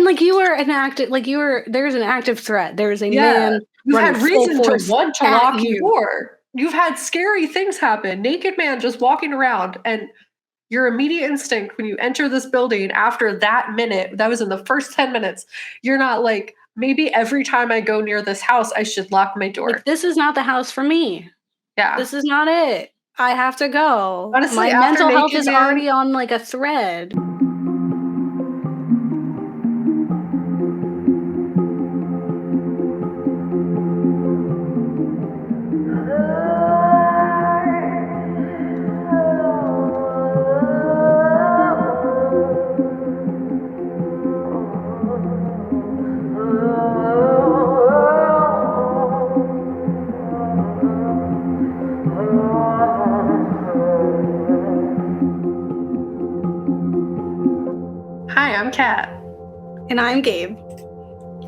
like you were there's an active threat. There's a man. You've had reason to want to lock your door. You've had scary things happen. Naked man just walking around, and your immediate instinct when you enter this building after that minute, that was in the first 10 minutes, you're not like, maybe every time I go near this house, I should lock my door. Like, this is not the house for me. Yeah. This is not it. I have to go. Honestly, my mental health is already on like a thread. I'm Kat. And I'm Gabe.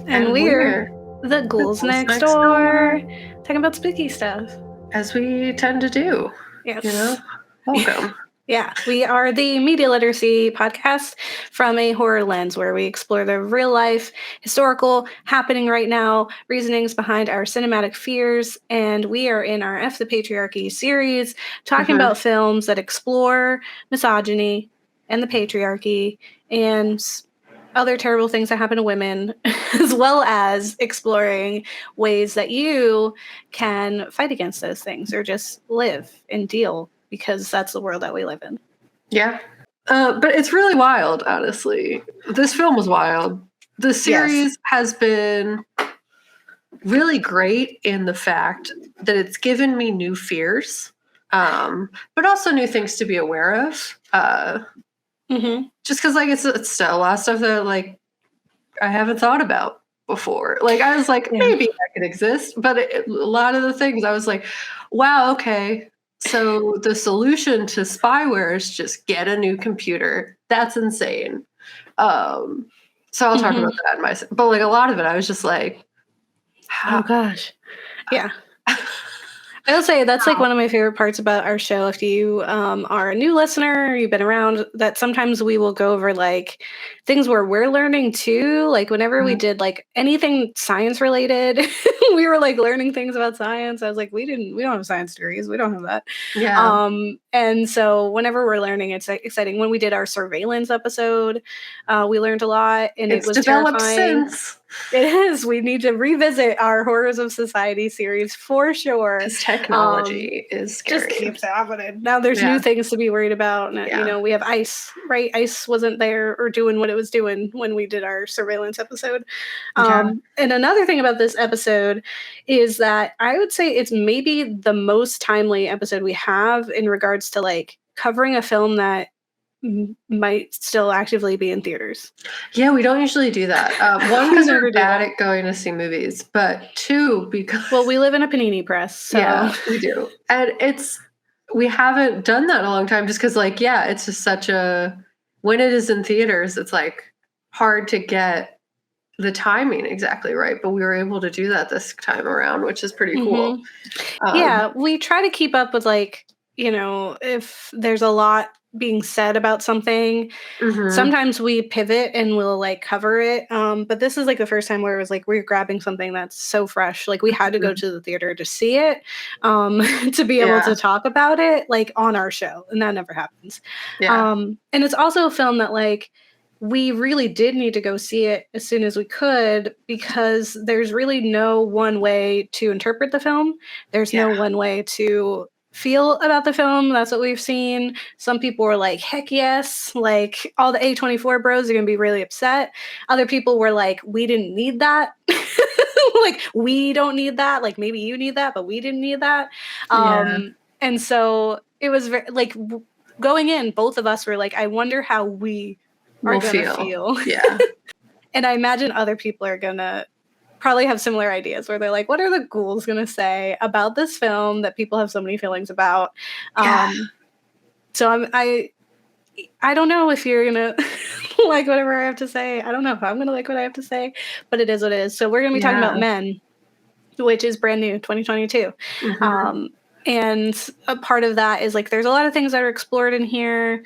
And we're the Ghouls Next Door. Talking about spooky stuff. As we tend to do. Yes. You know? Welcome. Yeah, we are the media literacy podcast from a horror lens where we explore the real life, historical, happening right now, reasonings behind our cinematic fears. And we are in our F the Patriarchy series talking about films that explore misogyny and the patriarchy and other terrible things that happen to women, as well as exploring ways that you can fight against those things or just live and deal, because that's the world that we live in. Yeah. But it's really wild, honestly. This film was wild. The series has been really great in the fact that it's given me new fears, but also new things to be aware of. Just because, like, it's still a lot of stuff that, like, I haven't thought about before. Like, I was like, maybe that could exist. But a lot of the things, I was like, wow, okay. So the solution to spyware is just get a new computer. That's insane. So I'll talk about that in my... But, like, a lot of it, I was just like... Oh, gosh. Yeah. I will say that's like one of my favorite parts about our show. If you are a new listener, you've been around, that sometimes we will go over like things where we're learning too. Like whenever we did like anything science related, we were like learning things about science. I was like, we don't have science degrees. We don't have that. Yeah. And so whenever we're learning, it's like exciting. When we did our surveillance episode, we learned a lot, and it was developed terrifying. since. It is. We need to revisit our Horrors of Society series for sure. Because technology is scary. Just keeps happening. Now there's new things to be worried about. And, you know, we have ICE, right? ICE wasn't there or doing what it was doing when we did our surveillance episode. And another thing about this episode is that I would say it's maybe the most timely episode we have in regards to like covering a film that might still actively be in theaters. Yeah, we don't usually do that. One, because we're bad at going to see movies, but two, because... Well, we live in a panini press, so... Yeah, we do. And we haven't done that in a long time just because, like, it's just such a... When it is in theaters, it's, like, hard to get the timing exactly right, but we were able to do that this time around, which is pretty cool. Yeah, we try to keep up with, like, you know, if there's a lot being said about something, sometimes we pivot and we'll like cover it, but this is like the first time where it was like we're grabbing something that's so fresh, like we had to go to the theater to see it, to be able to talk about it like on our show, and that never happens. And it's also a film that like we really did need to go see it as soon as we could, because there's really no one way to interpret the film. There's no one way to feel about the film. That's what we've seen. Some people were like, heck yes, like all the A24 bros are gonna be really upset. Other people were like, we didn't need that. Like, we don't need that. Like, maybe you need that, but we didn't need that. And so it was like going in, both of us were like, I wonder how we are gonna feel. Yeah. And I imagine other people are gonna probably have similar ideas where they're like, what are the ghouls going to say about this film that people have so many feelings about? So I don't know if you're going to like whatever I have to say. I don't know if I'm going to like what I have to say, but it is what it is. So we're going to be talking about Men, which is brand new, 2022. And a part of that is like, there's a lot of things that are explored in here.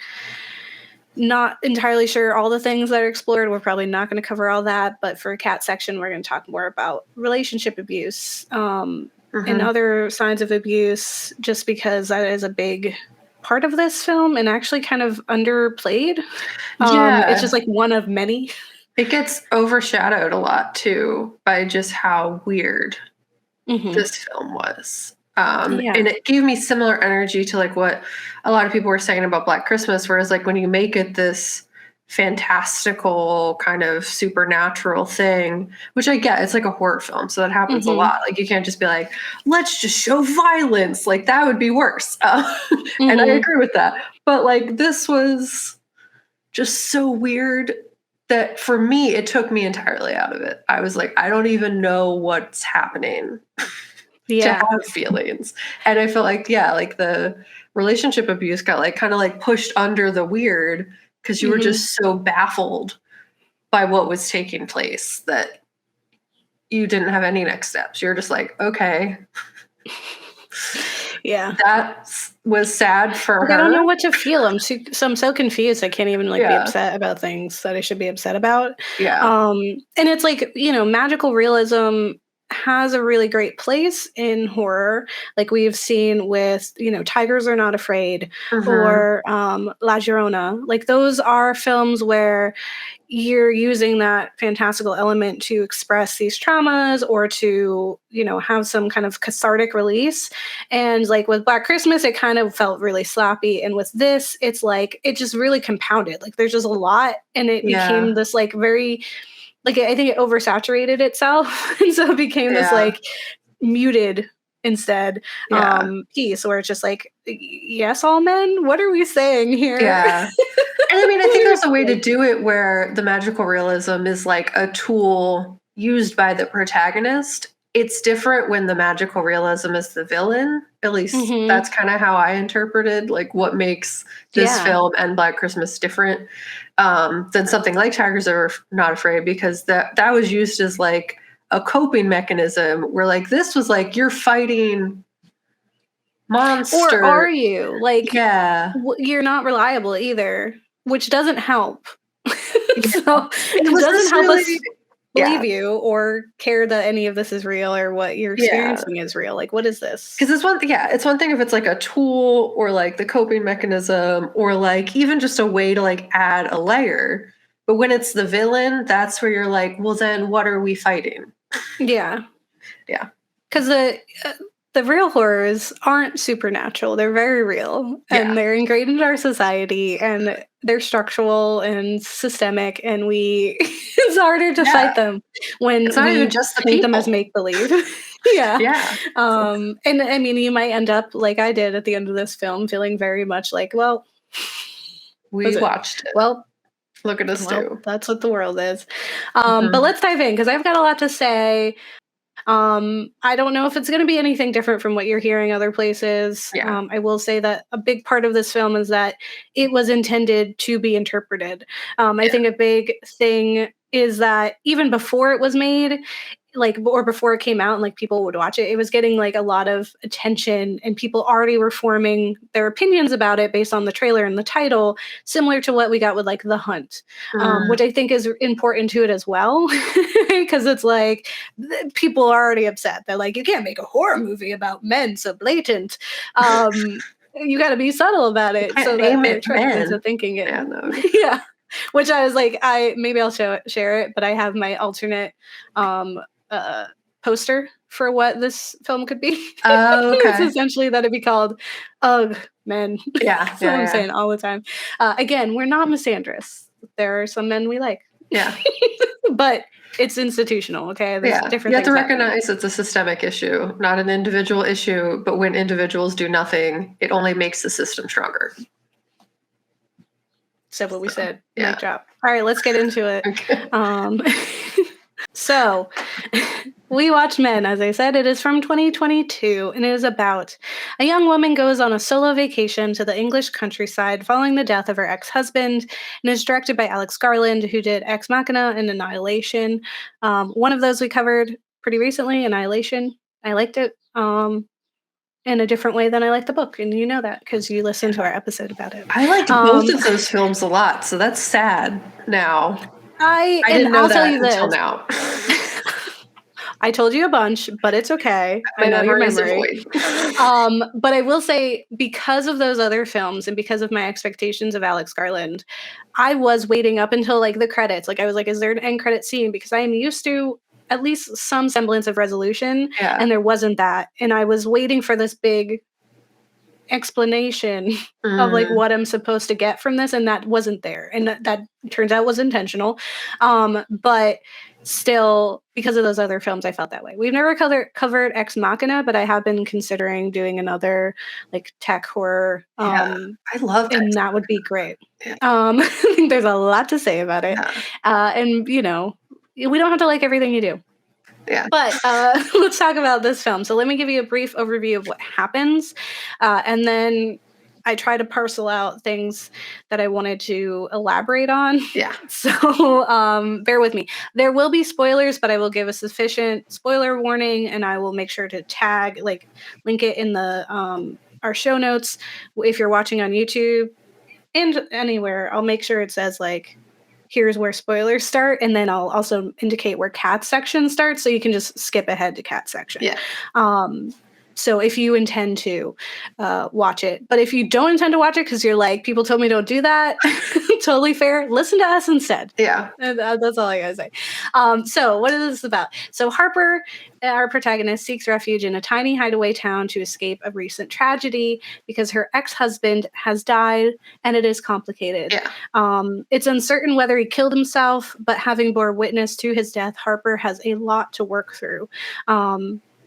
Not entirely sure all the things that are explored. We're probably not going to cover all that, but for a cat section, we're going to talk more about relationship abuse and other signs of abuse, just because that is a big part of this film and actually kind of underplayed. It's just like one of many. It gets overshadowed a lot too by just how weird this film was. And it gave me similar energy to like what a lot of people were saying about Black Christmas, whereas like when you make it this fantastical kind of supernatural thing, which I get, it's like a horror film, so that happens a lot. Like you can't just be like, let's just show violence, like that would be worse. And I agree with that. But like this was just so weird that for me, it took me entirely out of it. I was like, I don't even know what's happening. To have feelings. And I felt like, like the relationship abuse got like kind of like pushed under the weird because you were just so baffled by what was taking place that you didn't have any next steps. You're just like, okay. That was sad for her. I don't know what to feel. I'm so confused. I can't even like be upset about things that I should be upset about. And it's like, magical realism has a really great place in horror, like we've seen with Tigers Are Not Afraid or La Llorona. Like those are films where you're using that fantastical element to express these traumas or to have some kind of cathartic release. And like with Black Christmas, it kind of felt really sloppy, and with this it's like it just really compounded. Like there's just a lot, and it became this like very, like I think it oversaturated itself, and so it became this like muted instead piece where it's just like, yes, all men, what are we saying here? And I mean, I think there's a way to do it where the magical realism is like a tool used by the protagonist. It's different when the magical realism is the villain. At least that's kind of how I interpreted like what makes this film and Black Christmas different than something like Tigers Are Not Afraid, because that was used as like a coping mechanism where like this was like you're fighting monsters. Or are you? Like, you're not reliable either, which doesn't help. So it doesn't help us believe you or care that any of this is real or what you're experiencing is real. Like, what is this? Because it's one thing if it's like a tool or like the coping mechanism or like even just a way to like add a layer. But when it's the villain, that's where you're like, well, then what are we fighting? Because the real horrors aren't supernatural. They're very real, and they're ingrained into our society, and they're structural and systemic, and it's harder to fight them when it's not even just the paint them as make-believe. And I mean, you might end up like I did at the end of this film, feeling very much like, well, we watched it. Well, look at us too. That's what the world is. But let's dive in, because I've got a lot to say. I don't know if it's going to be anything different from what you're hearing other places. I will say that a big part of this film is that it was intended to be interpreted. I think a big thing is that even before it was made, like, or before it came out and like people would watch it, it was getting like a lot of attention, and people already were forming their opinions about it based on the trailer and the title, similar to what we got with like The Hunt, which I think is important to it as well, because it's like people are already upset. They're like, you can't make a horror movie about men so blatant. You got to be subtle about it so that they're tricked into thinking it. Which I was like, maybe I'll share it, but I have my alternate poster for what this film could be. It's essentially that it'd be called Ugh, Men. That's what I'm saying all the time. Again, we're not misandrous. There are some men we like. But it's institutional, okay? There's different. You have to recognize it's a systemic issue, not an individual issue. But when individuals do nothing, it only makes the system stronger. Said what we said. Mic drop. All right, let's get into it. So, we watch Men, as I said. It is from 2022, and it is about a young woman goes on a solo vacation to the English countryside following the death of her ex-husband, and is directed by Alex Garland, who did Ex Machina and Annihilation. One of those we covered pretty recently, Annihilation. I liked it. in a different way than I like the book, and you know that because you listened to our episode about it. I liked both of those films a lot, so that's sad now. I didn't know that until now. I told you a bunch, but it's okay. I know your memory. But I will say, because of those other films and because of my expectations of Alex Garland, I was waiting up until like the credits. Like I was like, is there an end credit scene? Because I am used to at least some semblance of resolution, and there wasn't that. And I was waiting for this big explanation of like what I'm supposed to get from this, and that wasn't there. And that turns out was intentional. But still, because of those other films, I felt that way. We've never covered Ex Machina, but I have been considering doing another like tech horror. I love and that would be great. I think there's a lot to say about it. And you know, we don't have to like everything you do. But let's talk about this film. So let me give you a brief overview of what happens, and then I try to parcel out things that I wanted to elaborate on. So bear with me. There will be spoilers, but I will give a sufficient spoiler warning, and I will make sure to link it in the our show notes. If you're watching on YouTube and anywhere, I'll make sure it says like, here's where spoilers start, and then I'll also indicate where cat section starts, so you can just skip ahead to cat section. So if you intend to watch it, but if you don't intend to watch it because you're like, people told me don't do that, totally fair. Listen to us instead. And that's all I gotta say. So what is this about? So Harper, our protagonist, seeks refuge in a tiny hideaway town to escape a recent tragedy because her ex-husband has died, and it is complicated. It's uncertain whether he killed himself, but having bore witness to his death, Harper has a lot to work through.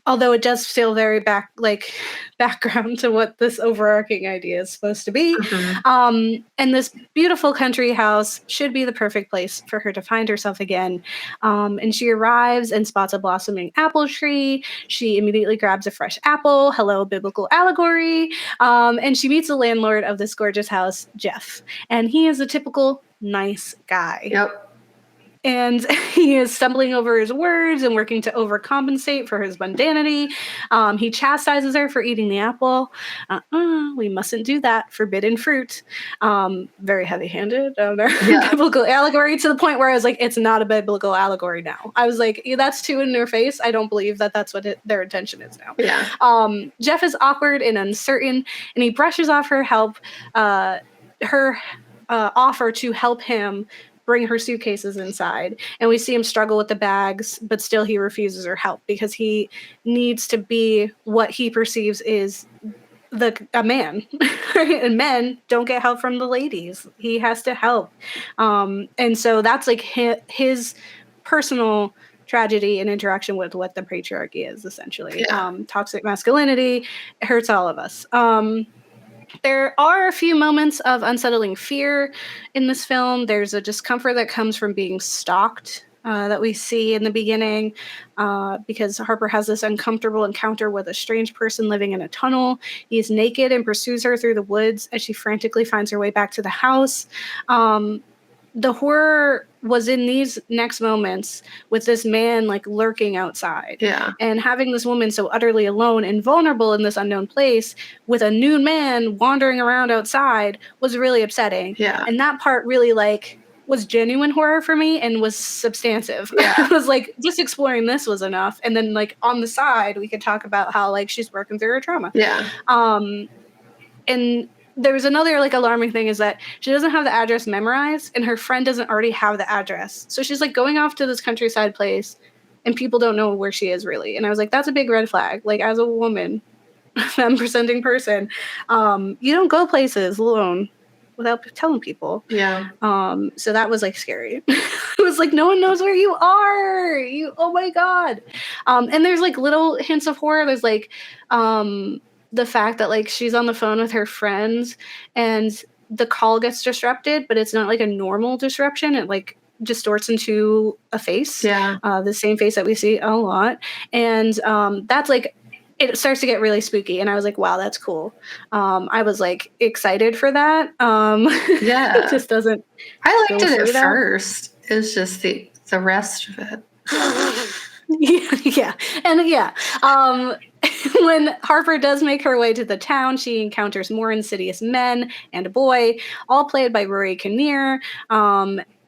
Although it does feel very background to what this overarching idea is supposed to be. And this beautiful country house should be the perfect place for her to find herself again. And she arrives and spots a blossoming apple tree. She immediately grabs a fresh apple. Hello, biblical allegory. And she meets the landlord of this gorgeous house, Jeff. And he is a typical nice guy. And he is stumbling over his words and working to overcompensate for his mundanity. He chastises her for eating the apple. We mustn't do that. Forbidden fruit. Very heavy-handed. Biblical allegory, to the point where I was like, it's not a biblical allegory now. I was like, that's too in their face. I don't believe that that's what their intention is now. Jeff is awkward and uncertain, and he brushes off her offer to help him bring her suitcases inside. And we see him struggle with the bags, but still he refuses her help because he needs to be what he perceives is a man. And men don't get help from the ladies. He has to help. And so that's like his personal tragedy and interaction with what the patriarchy is, essentially. Toxic masculinity. It hurts all of us. There are a few moments of unsettling fear in this film. There's a discomfort that comes from being stalked that we see in the beginning because Harper has this uncomfortable encounter with a strange person living in a tunnel. He's naked and pursues her through the woods as she frantically finds her way back to the house. The horror was in these next moments with this man like lurking outside and having this woman so utterly alone and vulnerable in this unknown place with a nude man wandering around outside was really upsetting. And that part really was genuine horror for me and was substantive. It was like just exploring this was enough. And then like on the side, we could talk about how like she's working through her trauma. And there was another like alarming thing is that she doesn't have the address memorized and her friend doesn't already have the address. So she's like going off to this countryside place and people don't know where she is really. And I was like, that's a big red flag. Like as a woman, femme presenting person, you don't go places alone without telling people. So that was like scary. It was like, no one knows where you are. Oh my God. And there's like little hints of horror. There's like, the fact that like she's on the phone with her friends and the call gets disrupted, but it's not like a normal disruption. It like distorts into a face, the same face that we see a lot. And that's like, it starts to get really spooky. And I was like, wow, that's cool. I was like excited for that. It just doesn't. I liked it at first. It was just the rest of it. when Harper does make her way to the town, she encounters more insidious men and a boy, all played by Rory Kinnear.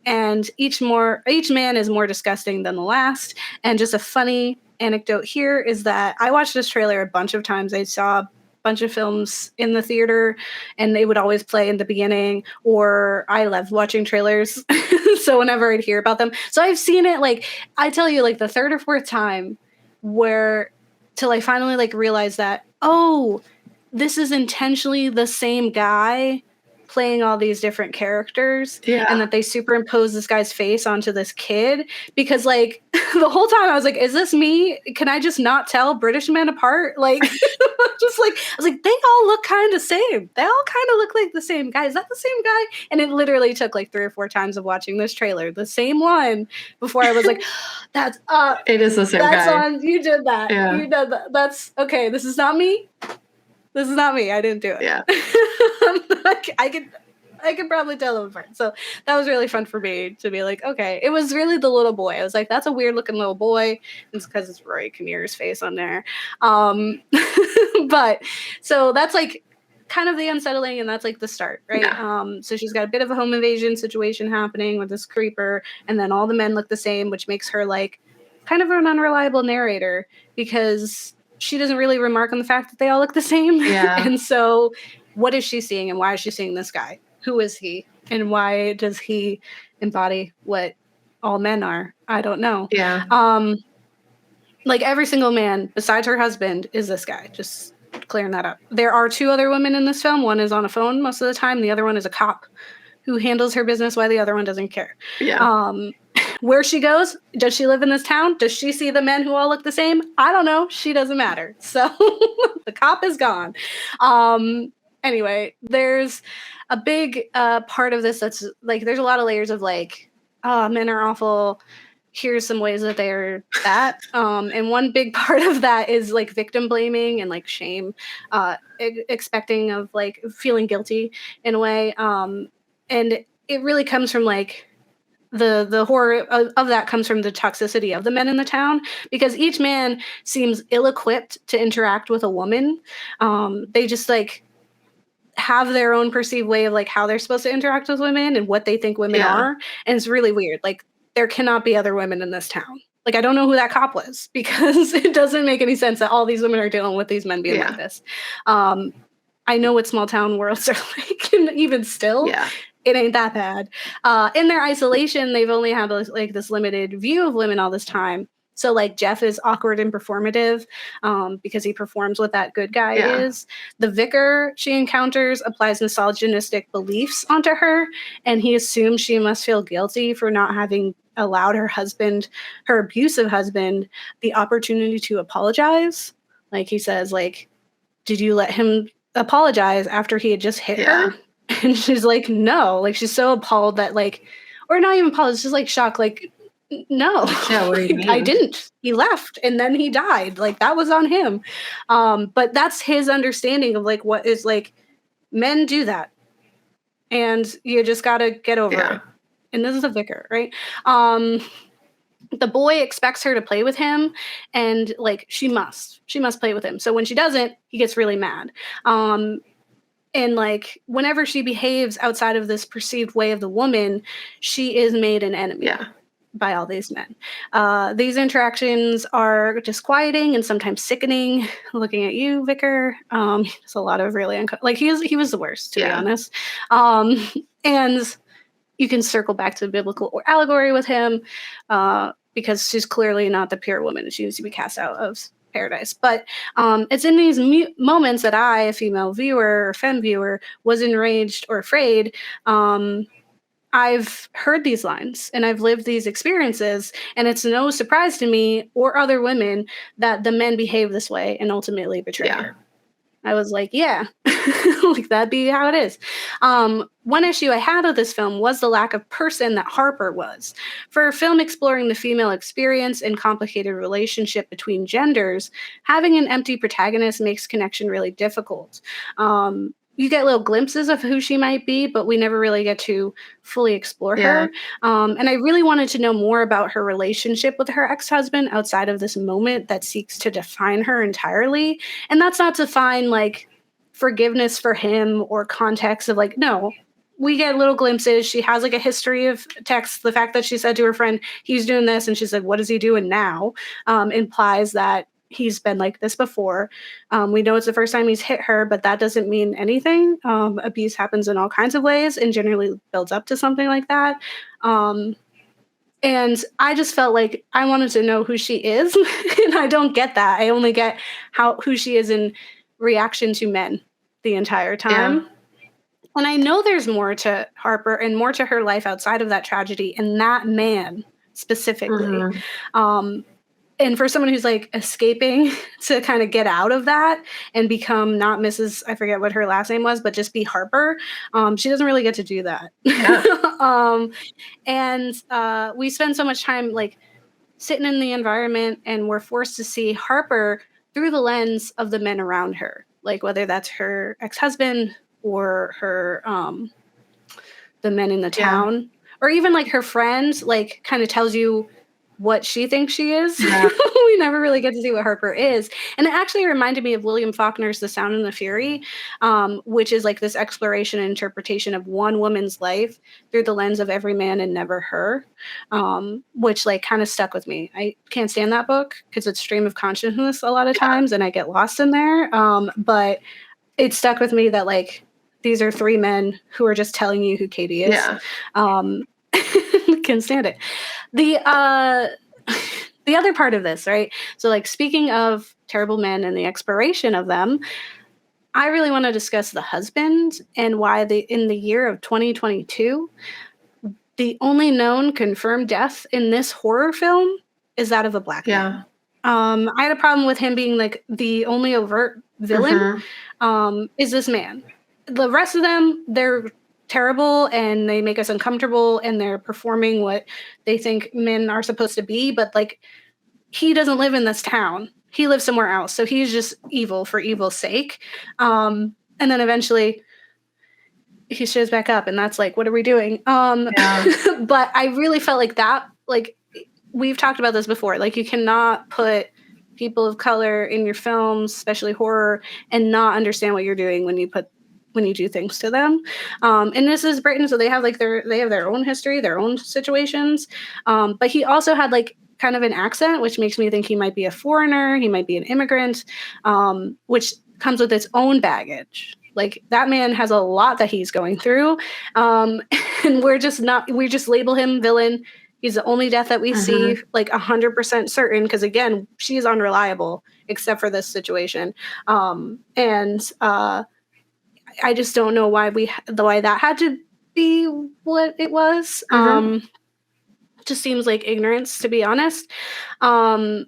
And each man is more disgusting than the last. And just a funny anecdote here is that I watched this trailer a bunch of times. I saw a bunch of films in the theater, and they would always play in the beginning, or I love watching trailers. So whenever I'd hear about them. So I've seen it, like, I tell you, like the third or fourth time, where till I finally like realize that, oh, this is intentionally the same guy playing all these different characters, and that they superimpose this guy's face onto this kid, because like the whole time I was like, is this me? Can I just not tell British men apart? Like just like I was like, they all look kind of same. They all kind of look like the same guy. Is that the same guy? And it literally took like 3 or 4 times of watching this trailer, the same one, before I was like, that's it is the same that's guy. You did that. Yeah. You did that. That's okay. This is not me. This is not me. I didn't do it. Yeah. I could probably tell them apart. So that was really fun for me to be like, okay. It was really the little boy. I was like, that's a weird looking little boy. It's because it's Rory Kinnear's face on there. But so that's like kind of the unsettling, and that's like the start, right? Yeah. So she's got a bit of a home invasion situation happening with this creeper, and then all the men look the same, which makes her like kind of an unreliable narrator, because she doesn't really remark on the fact that they all look the same. Yeah. And so what is she seeing, and why is she seeing this guy? Who is he? And why does he embody what all men are? I don't know. Yeah. Like every single man besides her husband is this guy. Just clearing that up. There are 2 other women in this film. One is on a phone most of the time. The other one is a cop who handles her business while the other one doesn't care. Yeah. Where she goes, does she live in this town? Does she see the men who all look the same? I don't know. She doesn't matter. So the cop is gone. Anyway, there's a big part of this that's like, there's a lot of layers of like, oh, men are awful. Here's some ways that they're that. And one big part of that is like victim blaming and like shame, expecting of like feeling guilty in a way. And it really comes from like, the horror of that comes from the toxicity of the men in the town, because each man seems ill-equipped to interact with a woman. They just like have their own perceived way of like how they're supposed to interact with women and what they think women are. And it's really weird. Like there cannot be other women in this town. Like, I don't know who that cop was, because it doesn't make any sense that all these women are dealing with these men being like this. I know what small town worlds are like, and even still, it ain't that bad. In their isolation, they've only had like this limited view of women all this time. So like Jeff is awkward and performative because he performs what that good guy is. The vicar she encounters applies misogynistic beliefs onto her, and he assumes she must feel guilty for not having allowed her husband, her abusive husband, the opportunity to apologize. Like he says, like, did you let him apologize after he had just hit her? And she's like, no. Like, she's so appalled that like, or not even appalled, it's just like shocked, like, no. Yeah, what do you mean? I didn't. He left and then he died. Like, that was on him. But that's his understanding of like what is like, men do that. And you just gotta get over it. And this is a vicar, right? The boy expects her to play with him, and like she must play with him. So when she doesn't, he gets really mad. And like whenever she behaves outside of this perceived way of the woman, she is made an enemy by all these men. These interactions are disquieting and sometimes sickening. Looking at you, Vicar, there's a lot of really like he was the worst, to be honest. And you can circle back to the biblical allegory with him, because she's clearly not the pure woman. She needs to be cast out of paradise. But it's in these moments that I, a female viewer or femme viewer, was enraged or afraid. I've heard these lines and I've lived these experiences, and it's no surprise to me or other women that the men behave this way and ultimately betray her. I was like, like that'd be how it is. One issue I had with this film was the lack of person that Harper was. For a film exploring the female experience and complicated relationship between genders, having an empty protagonist makes connection really difficult. you get little glimpses of who she might be, but we never really get to fully explore her. And I really wanted to know more about her relationship with her ex-husband outside of this moment that seeks to define her entirely. And that's not to find like forgiveness for him or context of like, no, we get little glimpses. She has like a history of texts. The fact that she said to her friend, he's doing this, and she said, what is he doing now? Implies that he's been like this before. We know it's the first time he's hit her, but that doesn't mean anything. Abuse happens in all kinds of ways and generally builds up to something like that. And I just felt like I wanted to know who she is, and I don't get that. I only get who she is in reaction to men the entire time. Yeah. And I know there's more to Harper and more to her life outside of that tragedy and that man specifically. And for someone who's like escaping to kind of get out of that and become not Mrs. I forget what her last name was, but just be Harper, she doesn't really get to do that. Yeah. And we spend so much time like sitting in the environment, and we're forced to see Harper through the lens of the men around her, like whether that's her ex-husband or her the men in the town, or even like her friends, like kind of tells you what she thinks she is. We never really get to see what Harper is. And it actually reminded me of William Faulkner's The Sound and the Fury, which is like this exploration and interpretation of one woman's life through the lens of every man and never her, which like kind of stuck with me. I can't stand that book because it's stream of consciousness a lot of times and I get lost in there. But it stuck with me that like these are three men who are just telling you who Katie is. Can't stand it. The other part of this, right? So like speaking of terrible men and the exploration of them, I really want to discuss the husband and why in the year of 2022, the only known confirmed death in this horror film is that of a black man. I had a problem with him being like the only overt villain. Is this man. The rest of them, they're terrible and they make us uncomfortable and they're performing what they think men are supposed to be, but like he doesn't live in this town. He lives somewhere else. So he's just evil for evil's sake. And then eventually he shows back up and that's like, what are we doing? But I really felt like that, like we've talked about this before, like you cannot put people of color in your films, especially horror, and not understand what you're doing when you do things to them. And this is Britain, so they have like their own history, their own situations. But he also had like kind of an accent, which makes me think he might be a foreigner, he might be an immigrant, which comes with its own baggage. Like that man has a lot that he's going through. And we just label him villain. He's the only death that we see, like 100% certain, because again, she's unreliable except for this situation. I just don't know why that had to be what it was. Just seems like ignorance, to be honest. And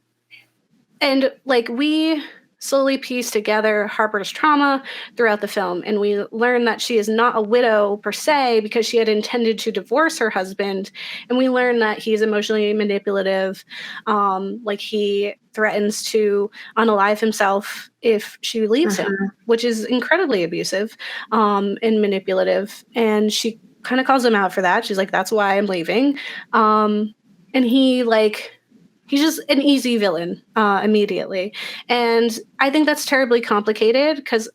like we slowly piece together Harper's trauma throughout the film, and we learn that she is not a widow per se because she had intended to divorce her husband, and we learn that he's emotionally manipulative, like he threatens to unalive himself if she leaves him, which is incredibly abusive and manipulative, and she kind of calls him out for that. She's like, that's why I'm leaving. And he's just an easy villain immediately. And I think that's terribly complicated because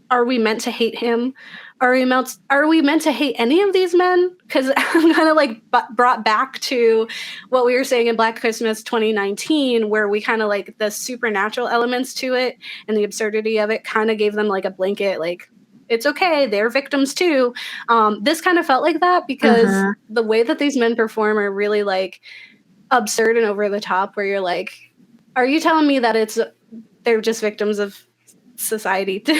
are we meant to hate him? Are we meant to hate any of these men? Because I'm kind of like brought back to what we were saying in Black Christmas 2019, where we kind of like the supernatural elements to it and the absurdity of it kind of gave them like a blanket, like, it's okay, they're victims too. This kind of felt like that because the way that these men perform are really like absurd and over the top, where you're like, are you telling me that they're just victims of society too?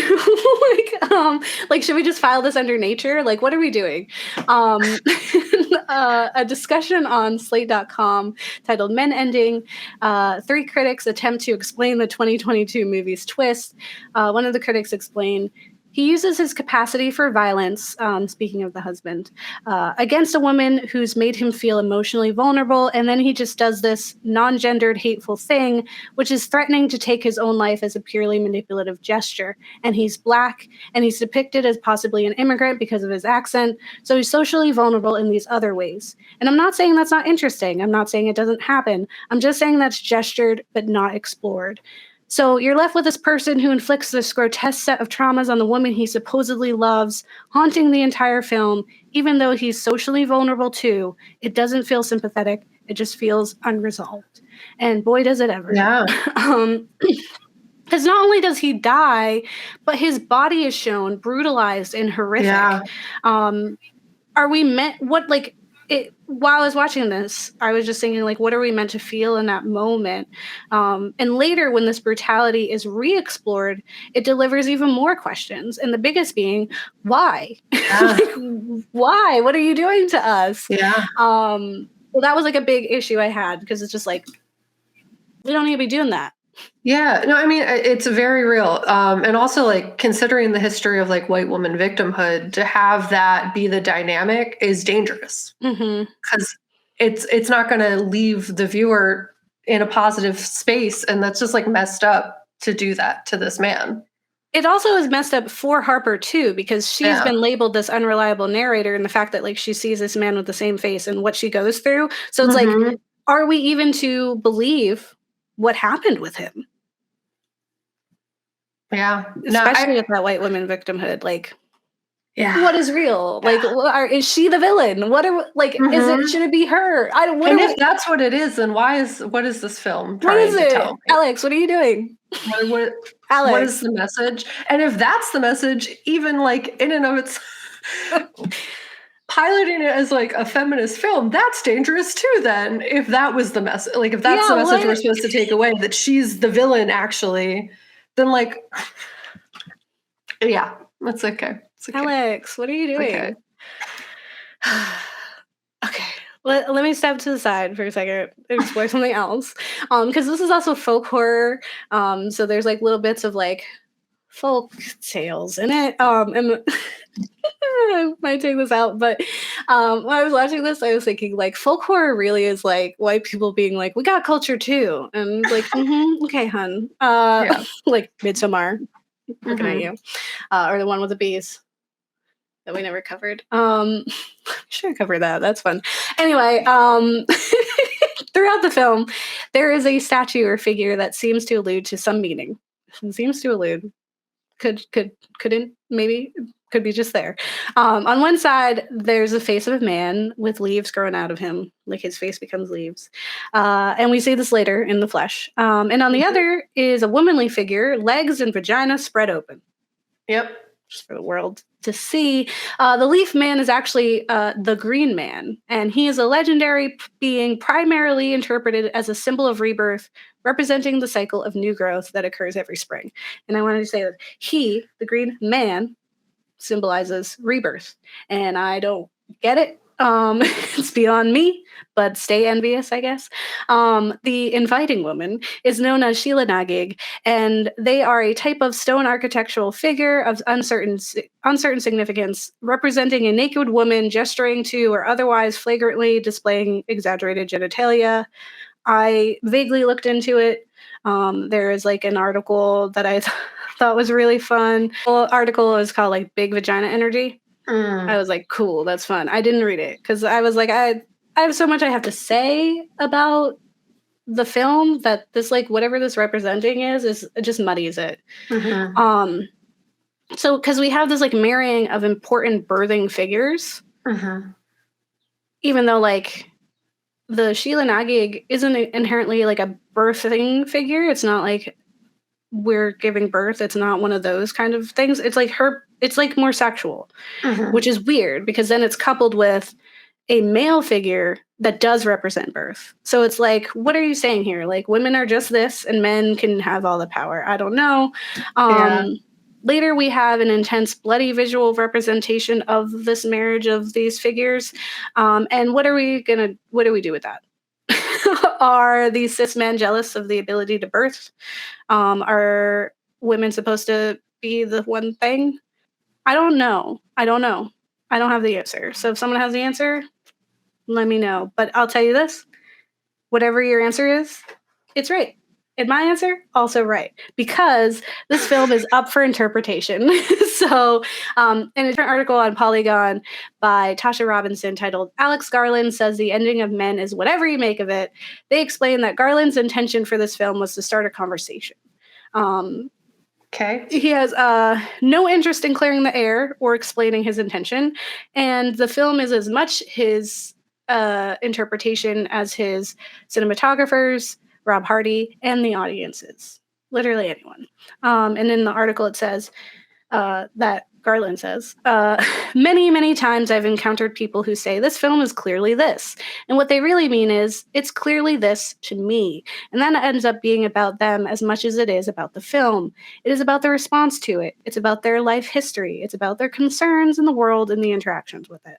like should we just file this under nature? Like, what are we doing? A discussion on slate.com titled Men Ending, 3 critics attempt to explain the 2022 movie's twist. One of the critics explained, He uses his capacity for violence, speaking of the husband, against a woman who's made him feel emotionally vulnerable, and then he just does this non-gendered, hateful thing, which is threatening to take his own life as a purely manipulative gesture. And he's Black, and he's depicted as possibly an immigrant because of his accent, so he's socially vulnerable in these other ways. And I'm not saying that's not interesting. I'm not saying it doesn't happen. I'm just saying that's gestured but not explored. So you're left with this person who inflicts this grotesque set of traumas on the woman he supposedly loves, haunting the entire film, even though he's socially vulnerable too. It doesn't feel sympathetic. It just feels unresolved. And boy, does it ever. Yeah. Because not only does he die, but his body is shown brutalized and horrific. Yeah. Are we meant, what, like, while I was watching this, I was just thinking, like, what are we meant to feel in that moment? And later, when this brutality is re-explored, it delivers even more questions. And the biggest being, why? Yeah. Like, why? What are you doing to us? Yeah. Well, that was like a big issue I had, because it's just like, we don't need to be doing that. Yeah, no, I mean, it's very real. And also, like, considering the history of like white woman victimhood, to have that be the dynamic is dangerous, because it's not going to leave the viewer in a positive space, and that's just like messed up to do that to this man. It also is messed up for Harper too, because she's been labeled this unreliable narrator, and the fact that like she sees this man with the same face and what she goes through. So it's like, are we even to believe what happened with him? Yeah, especially with that white woman victimhood. Like, yeah, what is real? Like, is she the villain? What are like? Is it? Should it be her? I don't. And if that's what it is, then what is this film what trying is to it, tell me? Alex? What are you doing? What Alex, what is the message? And if that's the message, even like in and of its piloting it as like a feminist film, that's dangerous too. Then, if that was the message, like if that's the message we're supposed to take away, that she's the villain, actually, then like, yeah, that's okay. It's okay. Alex, what are you doing? Okay. Okay. Let me step to the side for a second and explore something else. Because this is also folk horror. So there's like little bits of like folk tales in it. And I might take this out, but when I was watching this, I was thinking like folk horror really is like white people being like, we got culture too. And like, okay, hun. Like Midsommar. Looking at you. Or the one with the bees that we never covered. Should cover that. That's fun. Anyway, throughout the film, there is a statue or figure that seems to allude to some meaning. Seems to allude. Couldn't, maybe could be just there. On one side, there's the face of a man with leaves growing out of him, like his face becomes leaves. And we see this later in the flesh. And on the other is a womanly figure, legs and vagina spread open. Yep. Just for the world to see. The leaf man is actually the green man, and he is a legendary being primarily interpreted as a symbol of rebirth, representing the cycle of new growth that occurs every spring. And I wanted to say that he, the green man, symbolizes rebirth. And I don't get it. It's beyond me, but stay envious, I guess. The inviting woman is known as Sheila Nagig, and they are a type of stone architectural figure of uncertain significance, representing a naked woman gesturing to or otherwise flagrantly displaying exaggerated genitalia. I vaguely looked into it. There is like an article that I thought was really fun. The article is called like Big Vagina Energy. I was like, cool, that's fun. I didn't read it because I was like, I have so much I have to say about the film that this, like, whatever this representing is it just muddies it. So because we have this like marrying of important birthing figures, even though like the Sheila Nagig isn't inherently like a birthing figure. It's not like we're giving birth. It's not one of those kind of things. It's like it's like more sexual, which is weird because then it's coupled with a male figure that does represent birth. So it's like, what are you saying here? Like women are just this and men can have all the power. I don't know. Later we have an intense bloody visual representation of this marriage of these figures. And what do we do with that? Are these cis men jealous of the ability to birth? Are women supposed to be the one thing? I don't know. I don't have the answer. So if someone has the answer, let me know. But I'll tell you this, whatever your answer is, it's right. And my answer, also right. Because this film is up for interpretation. So in a different article on Polygon by Tasha Robinson titled, Alex Garland says the ending of Men is whatever you make of it, they explain that Garland's intention for this film was to start a conversation. Okay. He has no interest in clearing the air or explaining his intention. And the film is as much his interpretation as his cinematographers, Rob Hardy, and the audiences. Literally anyone. And in the article, it says that Garland says, many, many times I've encountered people who say this film is clearly this. And what they really mean is it's clearly this to me. And then it ends up being about them as much as it is about the film. It is about the response to it. It's about their life history. It's about their concerns in the world and the interactions with it.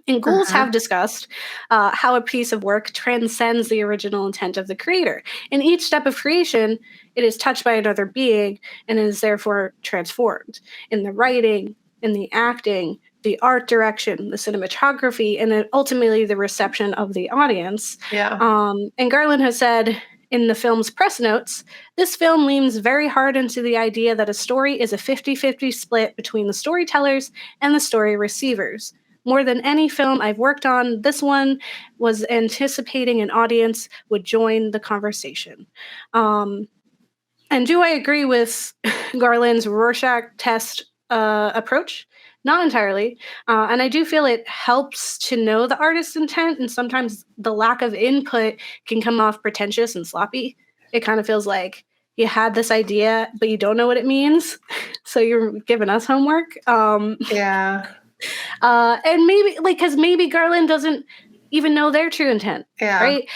And Ghouls have discussed how a piece of work transcends the original intent of the creator. In each step of creation, it is touched by another being and is therefore transformed. In the writing, in the acting, the art direction, the cinematography, and then ultimately the reception of the audience. Yeah. And Garland has said in the film's press notes, this film leans very hard into the idea that a story is a 50-50 split between the storytellers and the story receivers. More than any film I've worked on, this one was anticipating an audience would join the conversation. And do I agree with Garland's Rorschach test approach? Not entirely. And I do feel it helps to know the artist's intent, and sometimes the lack of input can come off pretentious and sloppy. It kind of feels like you had this idea, but you don't know what it means. So you're giving us homework. Yeah. And maybe, like, because maybe Garland doesn't even know their true intent, right?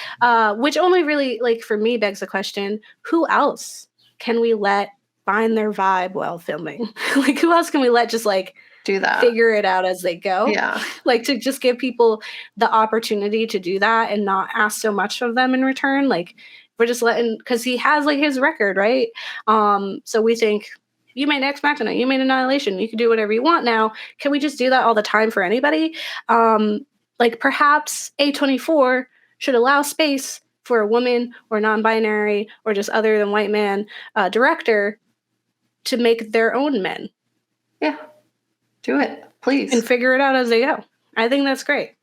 Which only really, like, for me, begs the question, who else can we let find their vibe while filming? Like, who else can we let just, like, do that, figure it out as they go? Yeah. Like, to just give people the opportunity to do that and not ask so much of them in return. Like, we're just letting, because he has, like, his record, right? So we think, you made Ex Machina, you made Annihilation, you can do whatever you want now. Can we just do that all the time for anybody? Like, perhaps A24 should allow space for a woman or non-binary or just other than white man director to make their own men. Yeah. Do it, please. And figure it out as they go. I think that's great.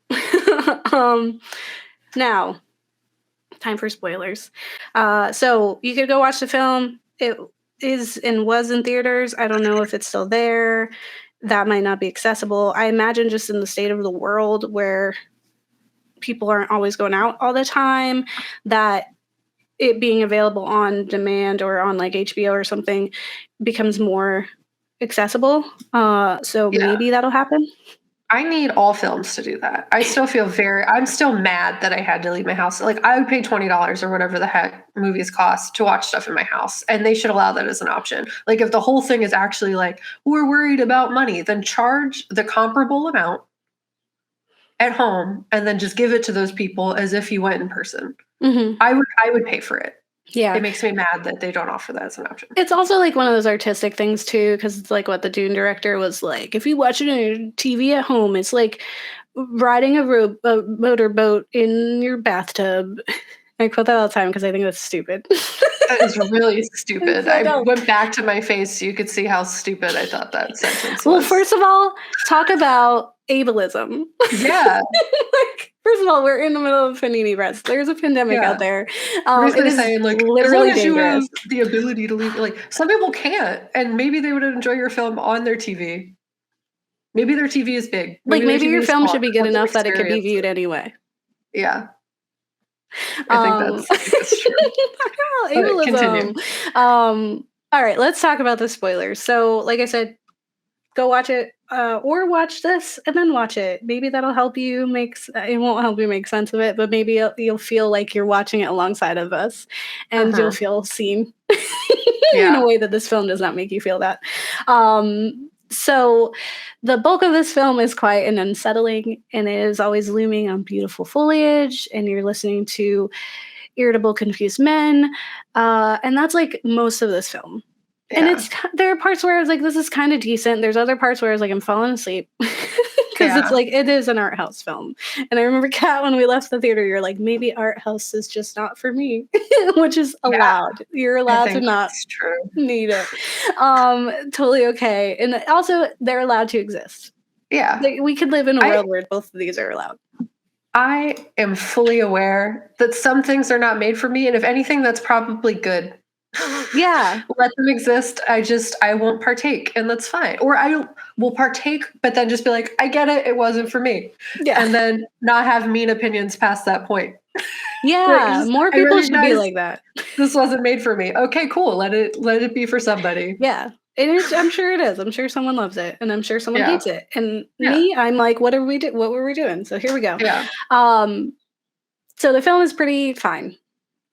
Now, time for spoilers. So you could go watch the film. It is and was in theaters. I don't know if it's still there. That might not be accessible. I imagine just in the state of the world where people aren't always going out all the time, that it being available on demand or on like HBO or something becomes more accessible. So maybe that'll happen. I need all films to do that. I still feel I'm still mad that I had to leave my house. Like, I would pay $20 or whatever the heck movies cost to watch stuff in my house. And they should allow that as an option. Like, if the whole thing is actually like, we're worried about money, then charge the comparable amount at home and then just give it to those people as if you went in person. I would pay for it. Yeah. It makes me mad that they don't offer that as an option. It's also like one of those artistic things too, because it's like what the Dune director was like. If you watch it on your TV at home, it's like riding a motorboat in your bathtub. I quote that all the time because I think that's stupid. That is really stupid. I went back to my face so you could see how stupid I thought that sentence was. Well, first of all, talk about ableism. Yeah. Like, first of all, we're in the middle of Panini Press. There's a pandemic out there. It is saying, like, literally as long as dangerous. you have the ability to leave, like, some people can't, and maybe they would enjoy your film on their TV. Maybe their TV is big. Maybe your film should be good enough that it could be viewed anyway. Yeah. I think that's true. Ableism. Continue. All right, let's talk about the spoilers. So, like I said, go watch it, or watch this and then watch it. Maybe that'll help you it won't help you make sense of it, but maybe you'll feel like you're watching it alongside of us, and you'll feel seen in a way that this film does not make you feel that. So the bulk of this film is quiet and unsettling, and it is always looming on beautiful foliage, and you're listening to irritable, confused men. And that's like most of this film. And there are parts where I was like, this is kind of decent. There's other parts where I was like, I'm falling asleep. Because it's like, it is an art house film. And I remember, Kat, when we left the theater, you're like, maybe art house is just not for me, which is allowed. You're allowed to not need it. Totally okay. And also, they're allowed to exist. Yeah. We could live in a world where both of these are allowed. I am fully aware that some things are not made for me. And if anything, that's probably good. Yeah. Let them exist. I won't partake, and that's fine. Or I will partake, but then just be like, I get it, it wasn't for me. Yeah. And then not have mean opinions past that point. Yeah. More people should be like that. This wasn't made for me. Okay, cool. Let it be for somebody. Yeah. And I'm sure it is. I'm sure someone loves it, and I'm sure someone hates it. And me, I'm like, what were we doing? So here we go. Yeah. So the film is pretty fine.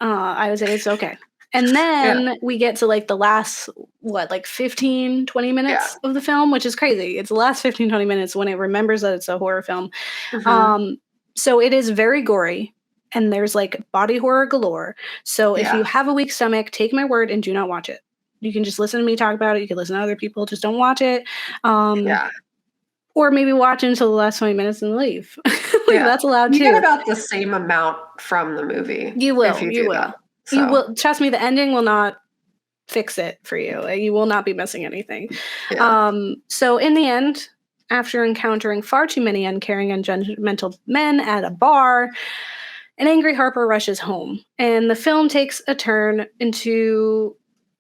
I would say it's okay. And then we get to like the last, 15, 20 minutes of the film, which is crazy. It's the last 15, 20 minutes when it remembers that it's a horror film. Mm-hmm. So it is very gory, and there's like body horror galore. So if you have a weak stomach, take my word and do not watch it. You can just listen to me talk about it. You can listen to other people. Just don't watch it. Or maybe watch until the last 20 minutes and leave. That's allowed too. You get about the same amount from the movie. You will. You will. So. You will. Trust me, the ending will not fix it for you. You will not be missing anything. Yeah. So in the end, after encountering far too many uncaring and judgmental men at a bar, an angry Harper rushes home. And the film takes a turn into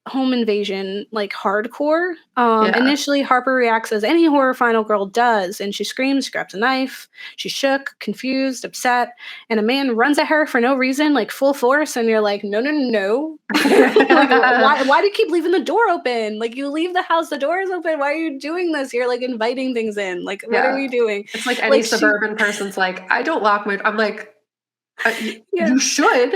home invasion, like hardcore. Initially, Harper reacts as any horror final girl does, and she screams, grabs a knife. She's shook, confused, upset, and a man runs at her for no reason, like full force, and you're like, no. Like, why do you keep leaving the door open? Like, you leave the house, the door is open. Why are you doing this? You're like inviting things in. Like, what are we doing? It's like any suburban person's like, I don't lock my. I'm like, you should.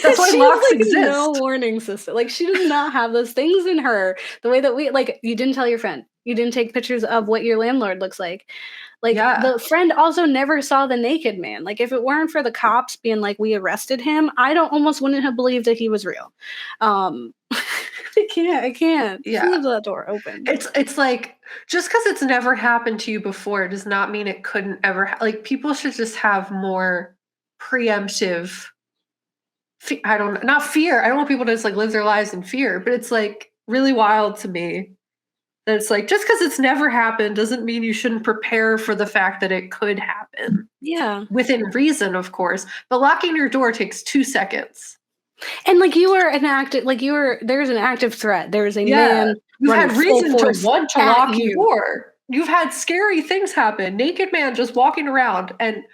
That's why locks exist. No warning system. Like, she does not have those things in her. The way that you didn't tell your friend. You didn't take pictures of what your landlord looks like. Like, the friend also never saw the naked man. Like, if it weren't for the cops being like, we arrested him, almost wouldn't have believed that he was real. I can't. Yeah. Leave that door open. It's like, just because it's never happened to you before does not mean it couldn't ever. Like, people should just have more preemptive. Not fear. I don't want people to just like live their lives in fear, but it's like really wild to me that it's like, just because it's never happened doesn't mean you shouldn't prepare for the fact that it could happen. Yeah. Within reason, of course. But locking your door takes 2 seconds. And like there's an active threat. There's a man. You've had reason to want to lock your door. You've had scary things happen. Naked man just walking around, and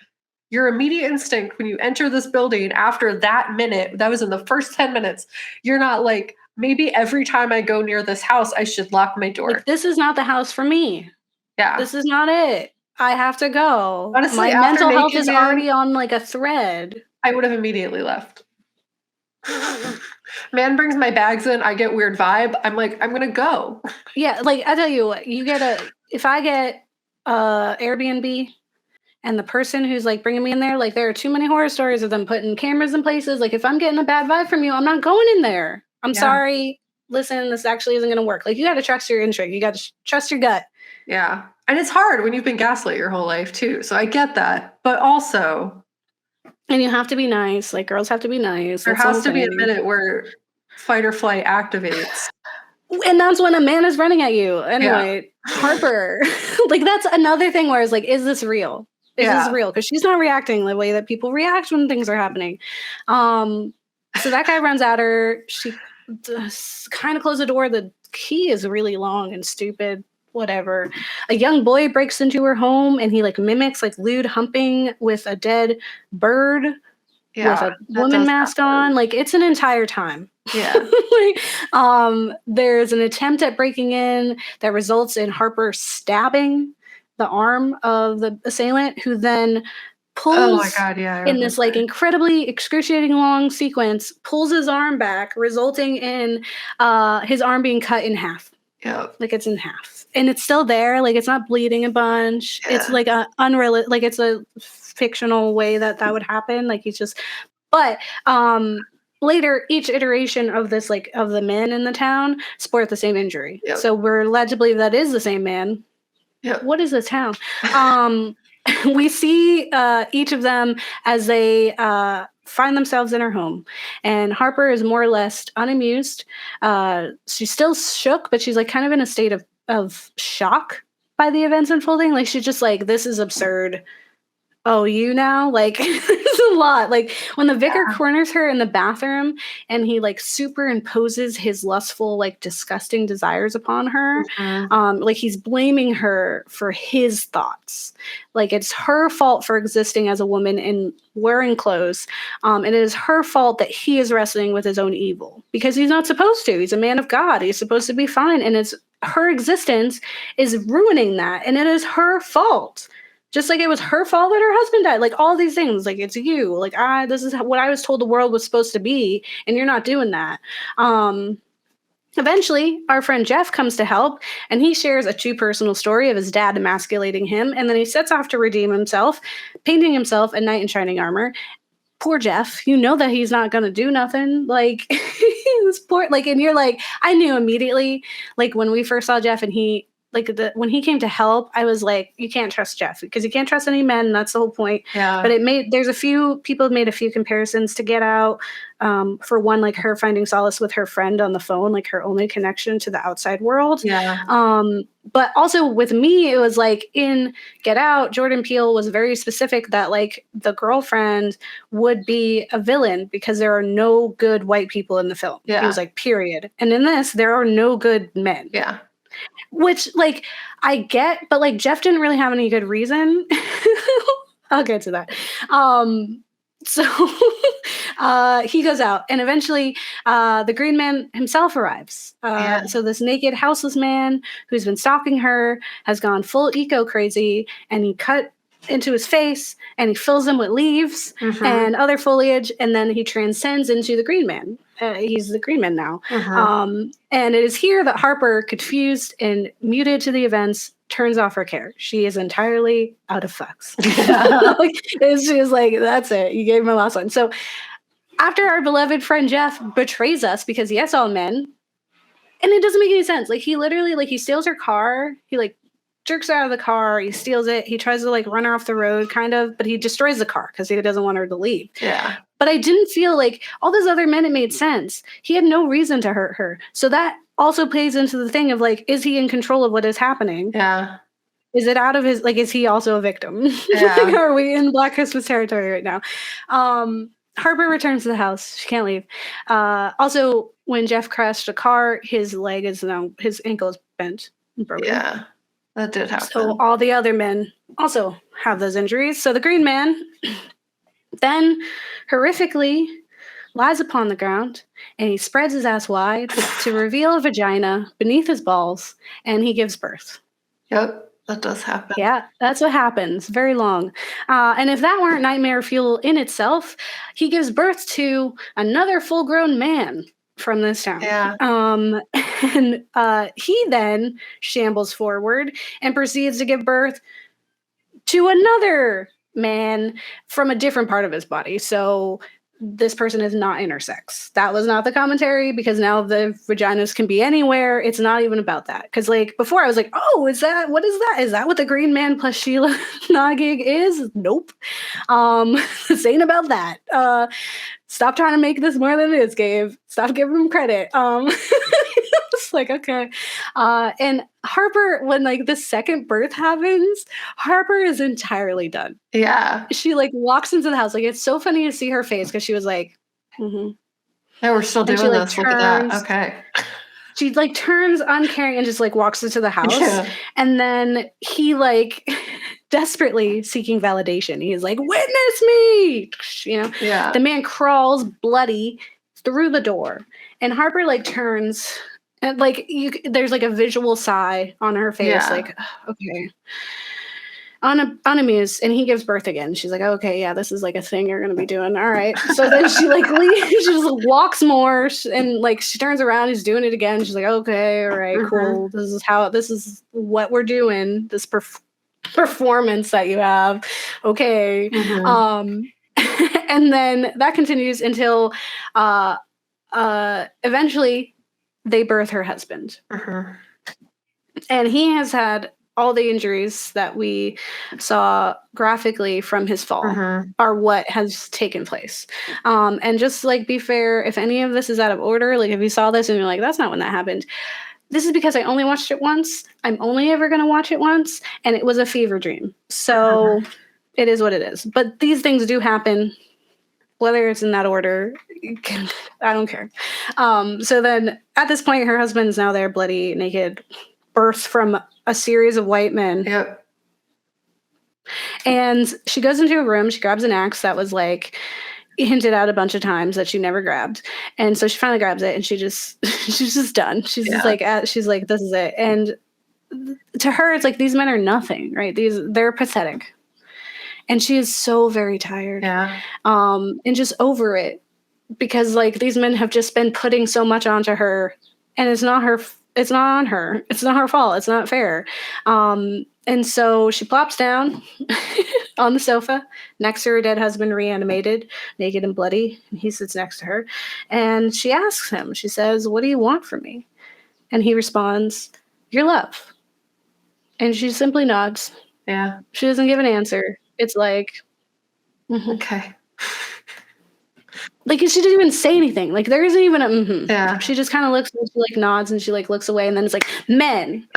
your immediate instinct when you enter this building after that minute, that was in the first 10 minutes, you're not like, maybe every time I go near this house, I should lock my door. Like, this is not the house for me. Yeah. This is not it. I have to go. Honestly, my mental health is already on like a thread. I would have immediately left. Man brings my bags in, I get weird vibe. I'm like, I'm going to go. Yeah, like, I tell you what, if I get Airbnb, and the person who's like bringing me in there, like, there are too many horror stories of them putting cameras in places. Like, if I'm getting a bad vibe from you, I'm not going in there. I'm sorry. Listen, this actually isn't going to work. Like, you got to trust your instinct. You got to trust your gut. Yeah. And it's hard when you've been gaslit your whole life too. So I get that. But also. And you have to be nice. Like, girls have to be nice. There has to be a minute where fight or flight activates. And that's when a man is running at you. Anyway, Harper. Like, that's another thing where it's like, is this real? Is this real? Because she's not reacting the way that people react when things are happening. So that guy runs at her. She kind of closed the door. The key is really long and stupid. Whatever. A young boy breaks into her home, and he like mimics like lewd humping with a dead bird with a woman mask on. Like, it's an entire time. Yeah. There's an attempt at breaking in that results in Harper stabbing the arm of the assailant, who then pulls in this like incredibly excruciating long sequence, pulls his arm back, resulting in his arm being cut in half. Yeah. Like, it's in half. And it's still there. Like, it's not bleeding a bunch. Yeah. It's like it's a fictional way that would happen. Like, he's just, but later, each iteration of this, like, of the men in the town sport the same injury. Yep. So we're led to believe that is the same man. Yep. What is the town? We see each of them as they find themselves in her home. And Harper is more or less unamused. She's still shook, but she's like kind of in a state of shock by the events unfolding. Like, she's just like, this is absurd. Oh, you now? Like, there's a lot. Like, when the vicar corners her in the bathroom and he, like, superimposes his lustful, like, disgusting desires upon her, like, he's blaming her for his thoughts. Like, it's her fault for existing as a woman and wearing clothes. And it is her fault that he is wrestling with his own evil because he's not supposed to. He's a man of God. He's supposed to be fine. And it's her existence is ruining that. And it is her fault. Just like it was her fault that her husband died. Like, all these things. Like, it's you. Like, this is what I was told the world was supposed to be, and you're not doing that. Eventually, our friend Jeff comes to help, and he shares a too personal story of his dad emasculating him, and then he sets off to redeem himself, painting himself a knight in shining armor. Poor Jeff, you know that he's not gonna do nothing. Like, he was poor. Like, and you're like, I knew immediately. Like, when we first saw Jeff, and he. Like, when he came to help, I was like, you can't trust Jeff because you can't trust any men. That's the whole point. Yeah. But there's a few people have made a few comparisons to Get Out. For one, like her finding solace with her friend on the phone, like her only connection to the outside world. Yeah. But also with me, it was like in Get Out, Jordan Peele was very specific that like the girlfriend would be a villain because there are no good white people in the film. Yeah. He was like, period. And in this, there are no good men. Yeah. Which, like, I get, but, like, Jeff didn't really have any good reason. I'll get to that. So he goes out, and eventually the Green Man himself arrives. So this naked, houseless man who's been stalking her has gone full eco-crazy, and he cut into his face, and he fills him with leaves and other foliage, and then he transcends into the Green Man. He's the Green Man now. And it is here that Harper, confused and muted to the events, turns off her care. She is entirely out of fucks. Like, it's just like, that's it. You gave my last one. So after our beloved friend Jeff betrays us because he has all men, and it doesn't make any sense. Like, he literally, like, he steals her car. He, like, jerks out of the car. He steals it. He tries to, like, run her off the road, kind of, but he destroys the car because he doesn't want her to leave. Yeah. But I didn't feel like all those other men, it made sense. He had no reason to hurt her. So that also plays into the thing of, like, is he in control of what is happening? Yeah. Is it out of his, like, is he also a victim? Yeah. Are we in Black Christmas territory right now? Harper returns to the house. She can't leave. Also, when Jeff crashed a car, his ankle is bent and broken. Yeah. That did happen. So all the other men also have those injuries. So the Green Man then horrifically lies upon the ground, and he spreads his ass wide to reveal a vagina beneath his balls, and he gives birth. Yep, that does happen. Yeah, that's what happens. Very long. And if that weren't nightmare fuel in itself, he gives birth to another full-grown man from this town. Yeah. And he then shambles forward and proceeds to give birth to another man from a different part of his body. So this person is not intersex. That was not the commentary, because now the vaginas can be anywhere. It's not even about that. Because, like, before I was like, oh, what is that? Is that what the Green Man plus Sheila Nagig is? Nope. This ain't about that. Stop trying to make this more than it is, Gabe. Stop giving him credit. It's like, okay. And Harper, when, like, the second birth happens, Harper is entirely done. Yeah. She, like, walks into the house. Like, it's so funny to see her face, because she was like, Yeah, we're still doing she, like, this. Look at that. Okay. She, like, turns uncaring and just, like, walks into the house. Yeah. And then he, like, desperately seeking validation. He's like, witness me! You know? Yeah. The man crawls bloody through the door. And Harper, like, turns, and, like, there's, like, a visual sigh on her face. Yeah. Like, okay. Unamused, and he gives birth again. She's like, okay, yeah, this is, like, a thing you're gonna be doing. All right. So then she, like, leaves. She just, like, walks more, and, like, she turns around. He's doing it again. She's like, okay, all right, cool. This is what we're doing. This performance that you have. Okay. And then that continues until eventually they birth her husband. And he has had all the injuries that we saw graphically from his fall are what has taken place. And just like, be fair, if any of this is out of order, like if you saw this and you're like, that's not when that happened, this is because I only watched it once. I'm only ever going to watch it once. And it was a fever dream. So it is what it is. But these things do happen, whether it's in that order. I don't care. So then at this point, her husband is now there, bloody, naked, birthed from a series of white men. Yep. And she goes into a room. She grabs an axe that was like hinted at a bunch of times that she never grabbed. And so she finally grabs it, and she's just done. She's just like, she's like, this is it. And to her, it's like, these men are nothing, right? They're pathetic. And she is so very tired. Yeah. And just over it, because like these men have just been putting so much onto her, and it's not her. It's not on her. It's not her fault. It's not fair. And so she plops down on the sofa next to her dead husband, reanimated, naked and bloody. And he sits next to her. And she asks him, she says, "What do you want from me?" And he responds, "Your love." And she simply nods. Yeah. She doesn't give an answer. It's like, okay. Like, she didn't even say anything. Like, there isn't even a Yeah. She just kind of looks, and she like nods, and she like looks away, and then it's like, men.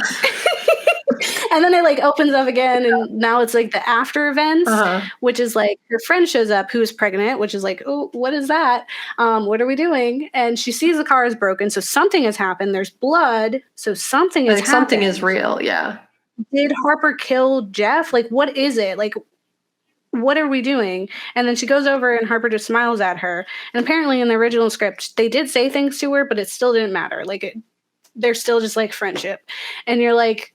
And then it like opens up again, and now it's like the after events, which is like her friend shows up who's pregnant, which is like, oh, what is that? What are we doing? And she sees the car is broken, so something has happened. There's blood, so something is happened. Something is real, yeah. Did Harper kill Jeff? Like, what is it? Like, what are we doing? And then she goes over, and Harper just smiles at her. And apparently in the original script, they did say things to her, but it still didn't matter. Like, they're still just like friendship. And you're like,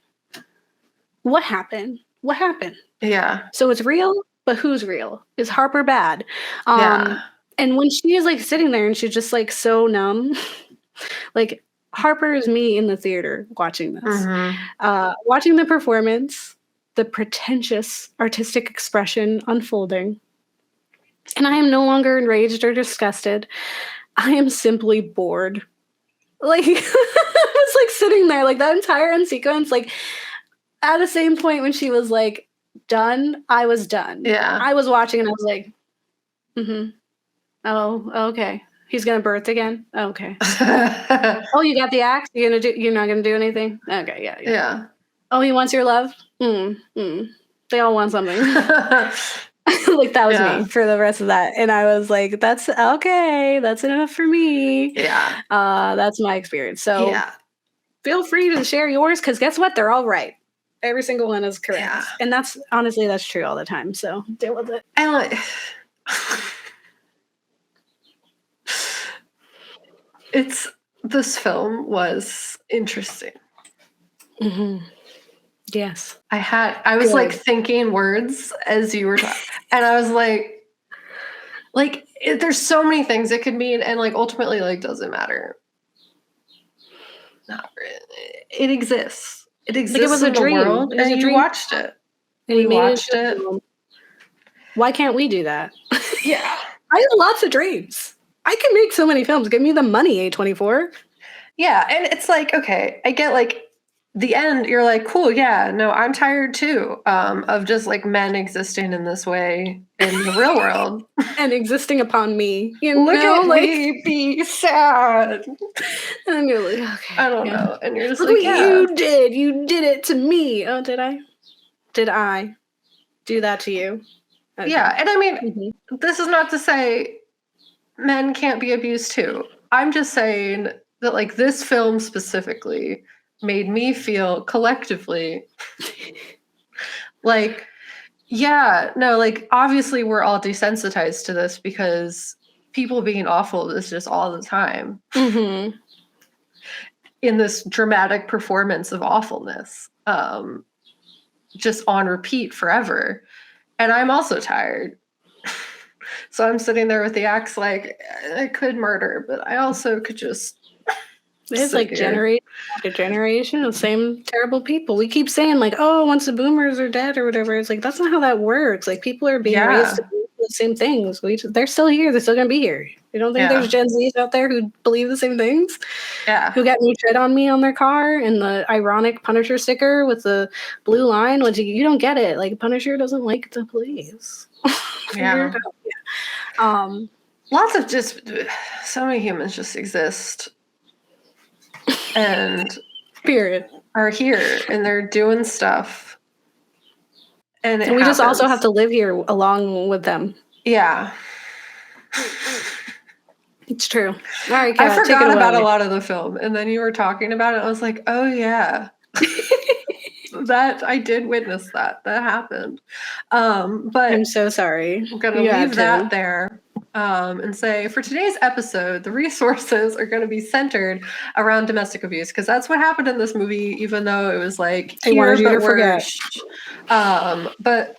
what happened? What happened? Yeah. So it's real, but who's real? Is Harper bad? And when she is like sitting there and she's just like so numb, like Harper is me in the theater watching this, watching the performance, the pretentious artistic expression unfolding. And I am no longer enraged or disgusted. I am simply bored. Like, I was like sitting there, like that entire end sequence, like at the same point when she was like done, I was done. Yeah. I was watching and I was like, oh, okay. He's gonna birth again? Okay. Oh, you got the axe? You're not gonna do anything? Okay, yeah. Oh, he wants your love? They all want something. Like that was me for the rest of that. And I was like, that's okay. That's enough for me. Yeah. That's my experience. So feel free to share yours, because guess what? They're all right. Every single one is correct. Yeah. And that's honestly, that's true all the time. So deal with it. And like, this film was interesting. Yes. I was like thinking words as you were talking, and I was like there's so many things it could mean, and like ultimately like doesn't matter. Not really. It exists. It exists. Like it was a dream. World, it was and a dream. You watched it. And we watched it. Why can't we do that? Yeah. I have lots of dreams. I can make so many films. Give me the money, A24. Yeah, and it's like, okay, I get like the end, you're like, cool, yeah, no, I'm tired too of just like men existing in this way in the real world. And existing upon me. Look at like, me be sad. And you're like, okay. I don't know. And you're just look like, what you did. You did it to me. Oh, did I? Did I do that to you? Okay. Yeah, and I mean, this is not to say men can't be abused too. I'm just saying that like this film specifically made me feel collectively like, like obviously we're all desensitized to this because people being awful is just all the time in this dramatic performance of awfulness, just on repeat forever. And I'm also tired. So I'm sitting there with the axe like, I could murder, but I also could just it's like generation after generation of same terrible people. We keep saying like, oh, once the boomers are dead or whatever. It's like, that's not how that works. Like people are being raised to be the same things. They're still here. They're still going to be here. You don't think there's Gen Zs out there who believe the same things? Yeah. Who got me tread on me on their car and the ironic Punisher sticker with the blue line? Which you don't get it. Like, Punisher doesn't like the police. Figure it out. Yeah. Lots of just, so many humans just exist. And period. Are here and they're doing stuff. And we just also have to live here along with them. Yeah. It's true. All right, I forgot about a lot of the film, and then you were talking about it. I was like, oh yeah. That I did witness that happened. But I'm so sorry. I'm gonna leave that there. And say for today's episode, the resources are going to be centered around domestic abuse because that's what happened in this movie, even though it was like they wanted you to forget. But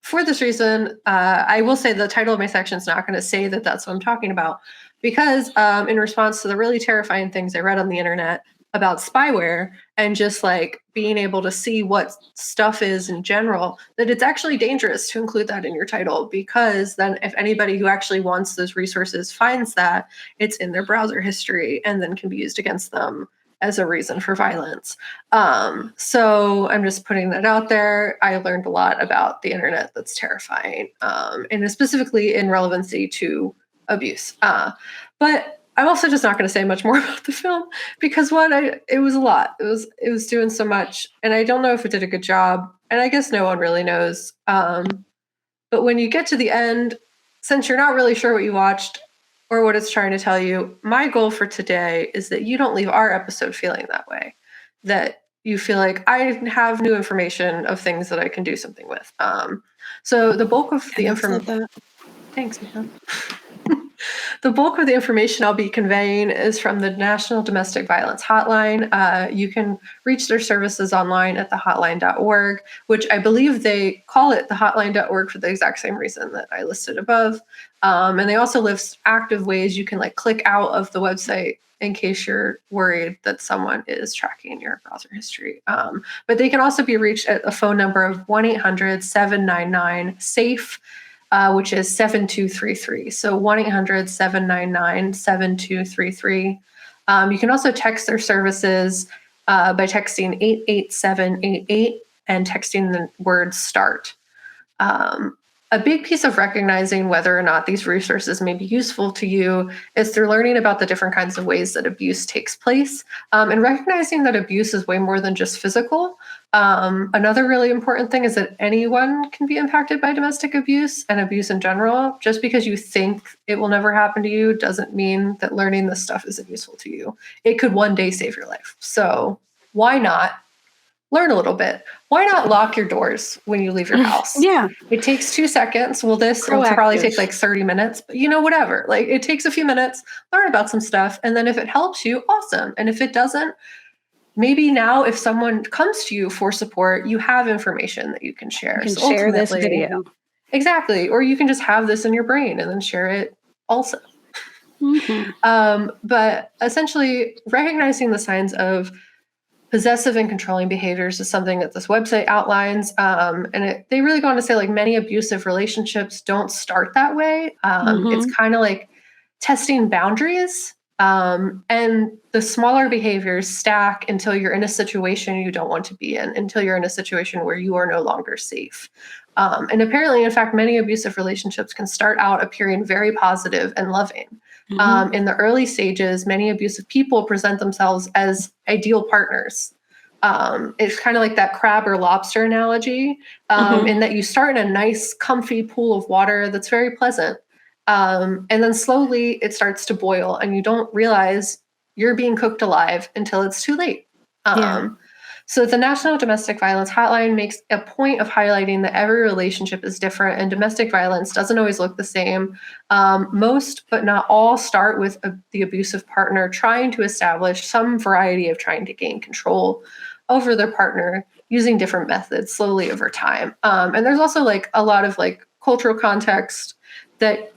for this reason, I will say the title of my section is not going to say that that's what I'm talking about because in response to the really terrifying things I read on the internet about spyware and just like being able to see what stuff is in general, that it's actually dangerous to include that in your title because then if anybody who actually wants those resources finds that, it's in their browser history and then can be used against them as a reason for violence. So I'm just putting that out there. I learned a lot about the internet that's terrifying, and specifically in relevancy to abuse. But I'm also just not going to say much more about the film because it was a lot. It was doing so much, and I don't know if it did a good job. And I guess no one really knows. But when you get to the end, since you're not really sure what you watched or what it's trying to tell you, my goal for today is that you don't leave our episode feeling that way. That you feel like I have new information of things that I can do something with. So the bulk of the information. Thanks, man. The bulk of the information I'll be conveying is from the National Domestic Violence Hotline. You can reach their services online at thehotline.org, which I believe they call it the hotline.org for the exact same reason that I listed above. And they also list active ways you can like click out of the website in case you're worried that someone is tracking your browser history. But they can also be reached at a phone number of 1-800-799-SAFE. Which is 7233. So 1-800-799-7233. You can also text their services by texting 88788 and texting the word START. A big piece of recognizing whether or not these resources may be useful to you is through learning about the different kinds of ways that abuse takes place and recognizing that abuse is way more than just physical. Another really important thing is that anyone can be impacted by domestic abuse and abuse in general. Just because you think it will never happen to you doesn't mean that learning this stuff isn't useful to you. It could one day save your life. So why not learn a little bit? Why not lock your doors when you leave your house? Yeah. It takes 2 seconds. Well, it'll probably take like 30 minutes, but whatever. Like it takes a few minutes, learn about some stuff. And then if it helps you, awesome. And if it doesn't, maybe now if someone comes to you for support, you have information that you can share. You can share this video. Exactly. Or you can just have this in your brain and then share it also. Mm-hmm. But essentially recognizing the signs of possessive and controlling behaviors is something that this website outlines. They really go on to say like many abusive relationships don't start that way. It's kind of like testing boundaries. And the smaller behaviors stack until you're in a situation you don't want to be in, until you're in a situation where you are no longer safe. And apparently, in fact, many abusive relationships can start out appearing very positive and loving. In the early stages, many abusive people present themselves as ideal partners. It's kind of like that crab or lobster analogy, in that you start in a nice, comfy pool of water that's very pleasant. And then slowly it starts to boil and you don't realize you're being cooked alive until it's too late. So the National Domestic Violence Hotline makes a point of highlighting that every relationship is different and domestic violence doesn't always look the same. Most, but not all, start with the abusive partner trying to establish some variety of trying to gain control over their partner using different methods slowly over time. And there's also like a lot of like cultural context that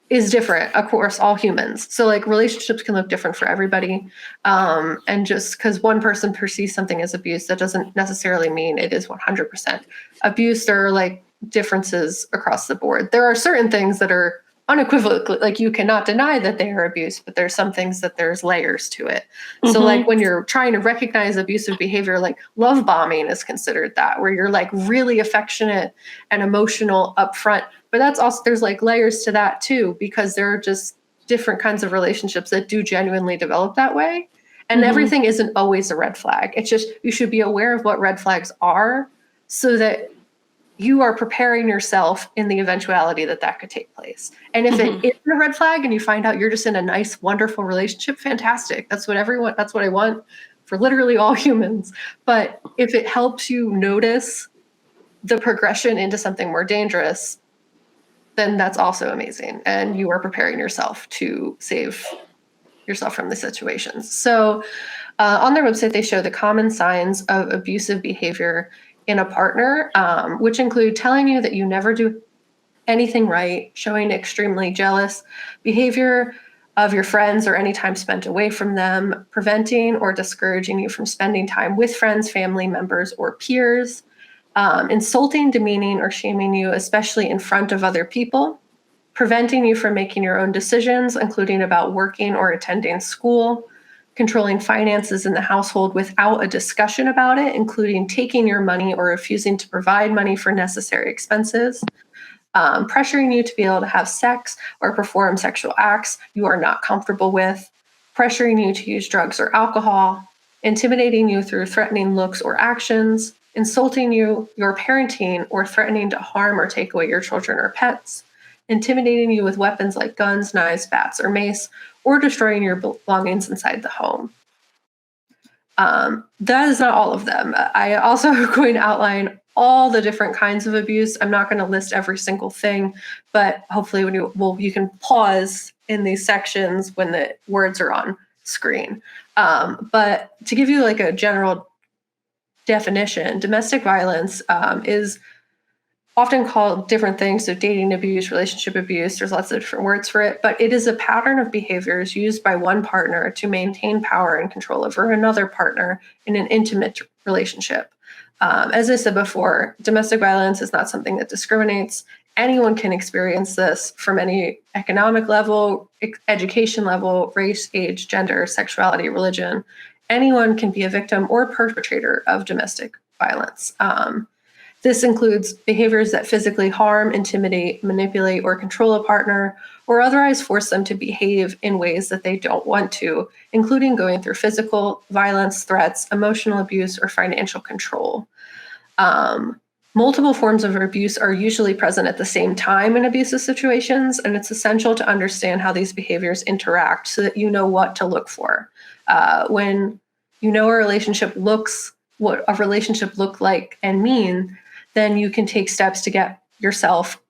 is different, of course, all humans. So like relationships can look different for everybody. And just because one person perceives something as abuse, that doesn't necessarily mean it is 100% abuse. There are like differences across the board. There are certain things that are unequivocally, like you cannot deny that they are abuse, but there's some things that there's layers to it. So like when you're trying to recognize abusive behavior, like love bombing is considered that, where you're like really affectionate and emotional up front. But that's also, there's like layers to that too, because there are just different kinds of relationships that do genuinely develop that way. And everything isn't always a red flag. It's just, you should be aware of what red flags are so that you are preparing yourself in the eventuality that that could take place. And if it isn't a red flag and you find out you're just in a nice, wonderful relationship, fantastic. That's what I want for literally all humans. But if it helps you notice the progression into something more dangerous, then that's also amazing. And you are preparing yourself to save yourself from the situations. So on their website, they show the common signs of abusive behavior in a partner, which include telling you that you never do anything right, showing extremely jealous behavior of your friends or any time spent away from them, preventing or discouraging you from spending time with friends, family members, or peers, insulting, demeaning, or shaming you, especially in front of other people, preventing you from making your own decisions, including about working or attending school, controlling finances in the household without a discussion about it, including taking your money or refusing to provide money for necessary expenses, pressuring you to be able to have sex or perform sexual acts you are not comfortable with, pressuring you to use drugs or alcohol, intimidating you through threatening looks or actions, insulting you, your parenting, or threatening to harm or take away your children or pets, intimidating you with weapons like guns, knives, bats, or mace, or destroying your belongings inside the home. That is not all of them. I also am going to outline all the different kinds of abuse. I'm not going to list every single thing, but hopefully when you can pause in these sections when the words are on screen. But to give you like a general definition, domestic violence is often called different things, so dating abuse, relationship abuse, there's lots of different words for it, but it is a pattern of behaviors used by one partner to maintain power and control over another partner in an intimate relationship. As I said before, domestic violence is not something that discriminates. Anyone can experience this from any economic level, education level, race, age, gender, sexuality, religion. Anyone can be a victim or perpetrator of domestic violence. This includes behaviors that physically harm, intimidate, manipulate, or control a partner, or otherwise force them to behave in ways that they don't want to, including going through physical violence, threats, emotional abuse, or financial control. Multiple forms of abuse are usually present at the same time in abusive situations, and it's essential to understand how these behaviors interact so that you know what to look for. When you know what a relationship look like and mean, then you can take steps to get yourself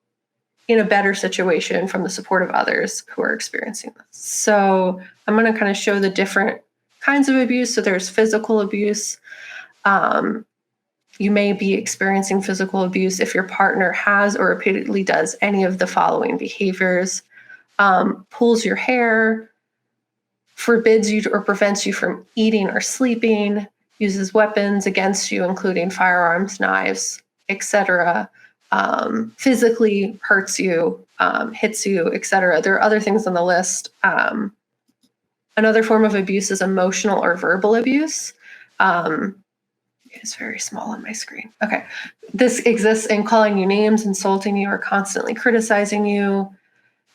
in a better situation from the support of others who are experiencing this. So I'm going to kind of show the different kinds of abuse. So there's physical abuse. You may be experiencing physical abuse if your partner has or repeatedly does any of the following behaviors: pulls your hair, forbids you or prevents you from eating or sleeping, uses weapons against you, including firearms, knives, etc., physically hurts you, hits you, etc. There are other things on the list. Another form of abuse is emotional or verbal abuse. It's very small on my screen. Okay. This exists in calling you names, insulting you, or constantly criticizing you,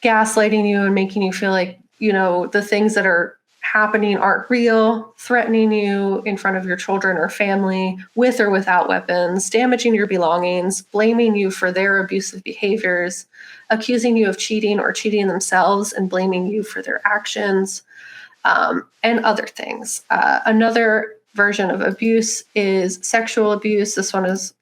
gaslighting you, and making you feel like, the things that are happening aren't real, threatening you in front of your children or family with or without weapons, damaging your belongings, blaming you for their abusive behaviors, accusing you of cheating or cheating themselves and blaming you for their actions, and other things. Another version of abuse is sexual abuse. This one is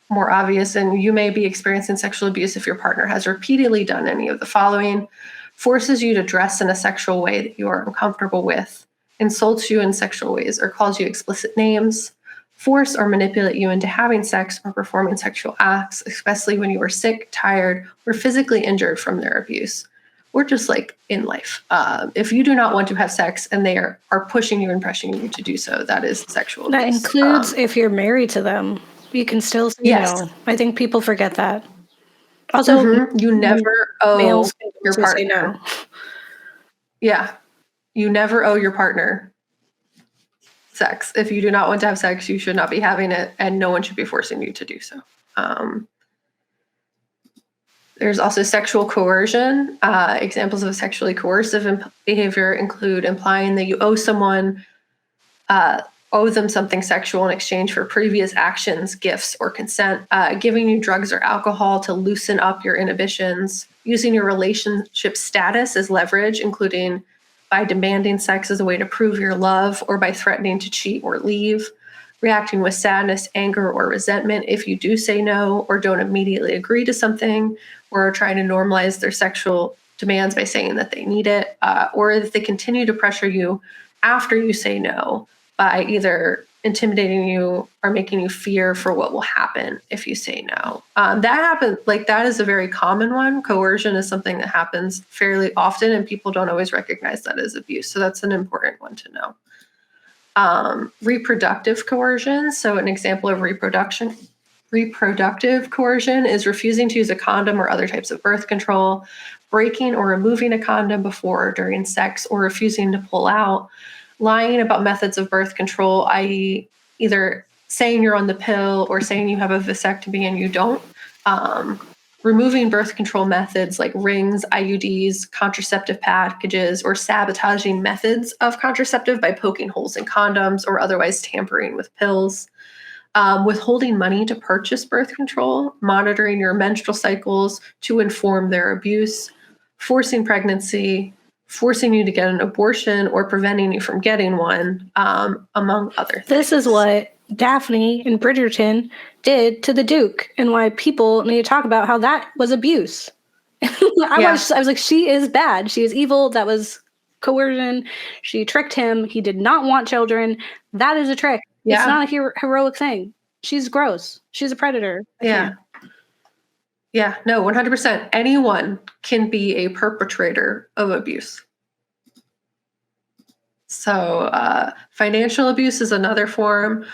more obvious, and you may be experiencing sexual abuse if your partner has repeatedly done any of the following: forces you to dress in a sexual way that you are uncomfortable with, insults you in sexual ways or calls you explicit names, force or manipulate you into having sex or performing sexual acts, especially when you are sick, tired, or physically injured from their abuse, or just like in life. If you do not want to have sex and they are pushing you and pressuring you to do so, that is sexual abuse. That includes if you're married to them. You can still say Yes. no. I think people forget that. Also, You never owe males can your also say partner. no. Yeah. You never owe your partner sex. If you do not want to have sex, you should not be having it, and no one should be forcing you to do so. There's also sexual coercion. Examples of sexually coercive behavior include implying that you owe them something sexual in exchange for previous actions, gifts, or consent, giving you drugs or alcohol to loosen up your inhibitions, using your relationship status as leverage, including by demanding sex as a way to prove your love or by threatening to cheat or leave, reacting with sadness, anger, or resentment if you do say no or don't immediately agree to something, or trying to normalize their sexual demands by saying that they need it, or if they continue to pressure you after you say no by either intimidating you or making you fear for what will happen if you say no. That happens, like that is a very common one. Coercion is something that happens fairly often and people don't always recognize that as abuse. So that's an important one to know. Reproductive coercion. So an example of reproductive coercion is refusing to use a condom or other types of birth control, breaking or removing a condom before or during sex, or refusing to pull out, lying about methods of birth control, i.e., either saying you're on the pill or saying you have a vasectomy and you don't, removing birth control methods like rings, IUDs, contraceptive packages, or sabotaging methods of contraceptive by poking holes in condoms or otherwise tampering with pills. Withholding money to purchase birth control, monitoring your menstrual cycles to inform their abuse, forcing pregnancy, forcing you to get an abortion, or preventing you from getting one, among other things. This is what Daphne and Bridgerton did to the Duke, and why people need to talk about how that was abuse. I was like, she is bad. She is evil. That was coercion. She tricked him. He did not want children. That is a trick. It's not a heroic thing. She's gross. She's a predator. Yeah, no, 100%. Anyone can be a perpetrator of abuse. So financial abuse is another form.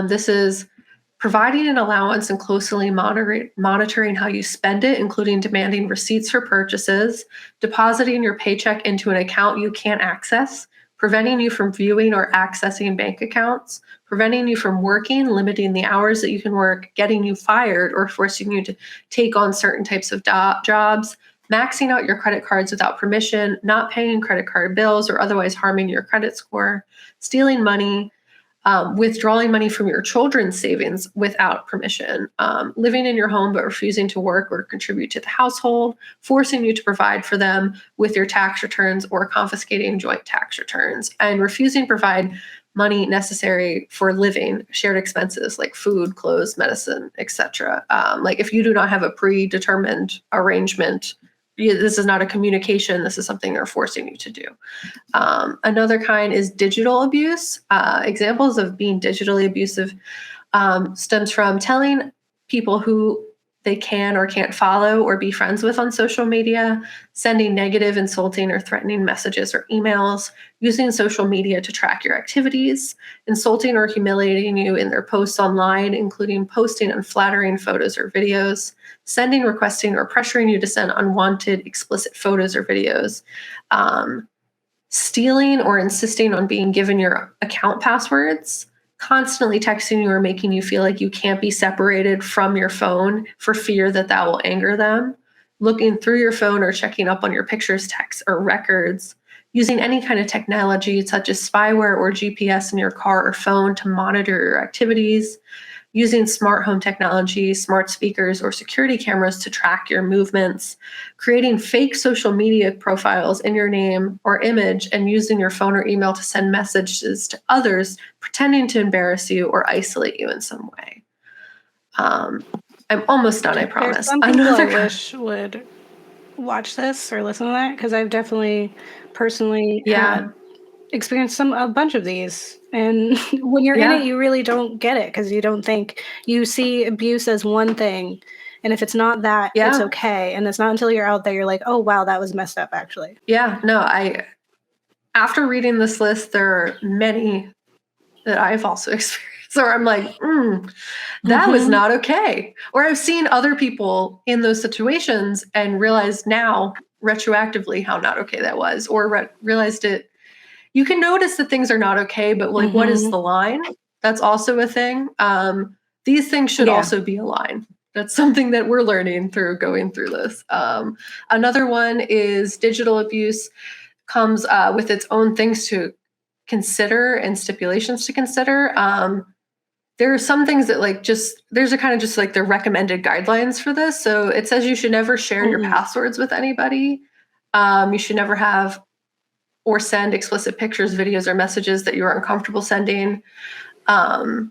This is providing an allowance and closely monitoring how you spend it, including demanding receipts for purchases, depositing your paycheck into an account you can't access, preventing you from viewing or accessing bank accounts, preventing you from working, limiting the hours that you can work, getting you fired, or forcing you to take on certain types of jobs, maxing out your credit cards without permission, not paying credit card bills or otherwise harming your credit score, stealing money, withdrawing money from your children's savings without permission, living in your home but refusing to work or contribute to the household, forcing you to provide for them with your tax returns or confiscating joint tax returns, and refusing to provide money necessary for living, shared expenses like food, clothes, medicine, etc. Like if you do not have a predetermined arrangement, this is not a communication, this is something they're forcing you to do. Another kind is digital abuse. Examples of being digitally abusive stems from telling people who they can or can't follow or be friends with on social media, sending negative, insulting, or threatening messages or emails, using social media to track your activities, insulting or humiliating you in their posts online, including posting unflattering photos or videos, sending, requesting, or pressuring you to send unwanted, explicit photos or videos, stealing or insisting on being given your account passwords, constantly texting you or making you feel like you can't be separated from your phone for fear that that will anger them, looking through your phone or checking up on your pictures, texts, or records, using any kind of technology such as spyware or GPS in your car or phone to monitor your activities, using smart home technology, smart speakers, or security cameras to track your movements, creating fake social media profiles in your name or image, and using your phone or email to send messages to others, pretending to embarrass you or isolate you in some way. I'm almost done, I promise. There's some people I wish would watch this or listen to that, because I've definitely personally had experienced a bunch of these. And when you're in it, you really don't get it, because you don't think, you see abuse as one thing. And if it's not that, it's okay. And it's not until you're out there, you're like, oh, wow, that was messed up, actually. Yeah, no, after reading this list, there are many that I've also experienced. So I'm like, that was not okay. Or I've seen other people in those situations and realized now retroactively how not okay that was, or realized it. You can notice that things are not okay, but like, what is the line? That's also a thing. These things should also be a line. That's something that we're learning through going through this. Another one is digital abuse comes with its own things to consider and stipulations to consider. There are some things that like there's a kind of just like the recommended guidelines for this. So it says you should never share your passwords with anybody. You should never have or send explicit pictures, videos, or messages that you are uncomfortable sending. The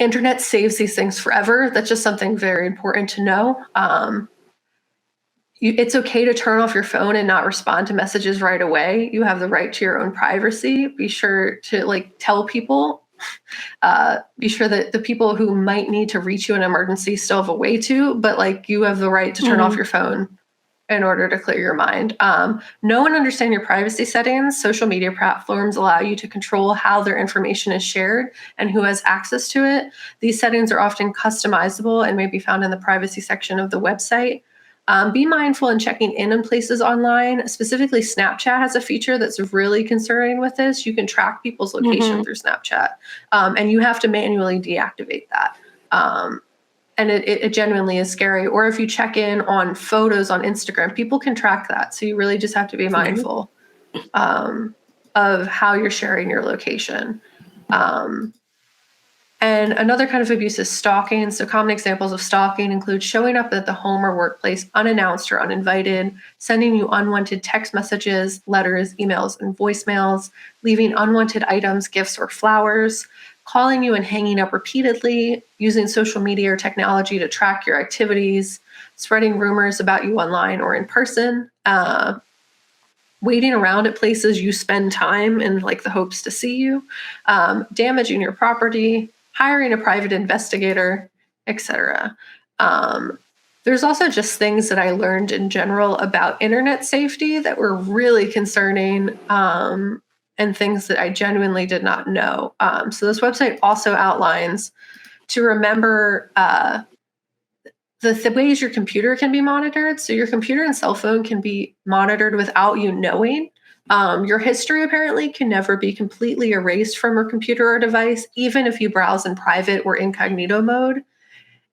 internet saves these things forever. That's just something very important to know. It's okay to turn off your phone and not respond to messages right away. You have the right to your own privacy. Be sure to like tell people. Be sure that the people who might need to reach you in an emergency still have a way to, but like you have the right to turn off your phone in order to clear your mind. Know and understand your privacy settings. Social media platforms allow you to control how their information is shared and who has access to it. These settings are often customizable and may be found in the privacy section of the website. Be mindful in checking in places online. Specifically, Snapchat has a feature that's really concerning with this. You can track people's location through Snapchat, and you have to manually deactivate that. And it genuinely is scary. Or if you check in on photos on Instagram, people can track that. So you really just have to be mindful of how you're sharing your location. And another kind of abuse is stalking. So common examples of stalking include showing up at the home or workplace unannounced or uninvited, sending you unwanted text messages, letters, emails, and voicemails, leaving unwanted items, gifts, or flowers, calling you and hanging up repeatedly, using social media or technology to track your activities, spreading rumors about you online or in person, waiting around at places you spend time in like the hopes to see you, damaging your property, hiring a private investigator, etc. There's also just things that I learned in general about internet safety that were really concerning, and things that I genuinely did not know. So this website also outlines to remember the ways your computer can be monitored. So your computer and cell phone can be monitored without you knowing. Your history apparently can never be completely erased from your computer or device, even if you browse in private or incognito mode.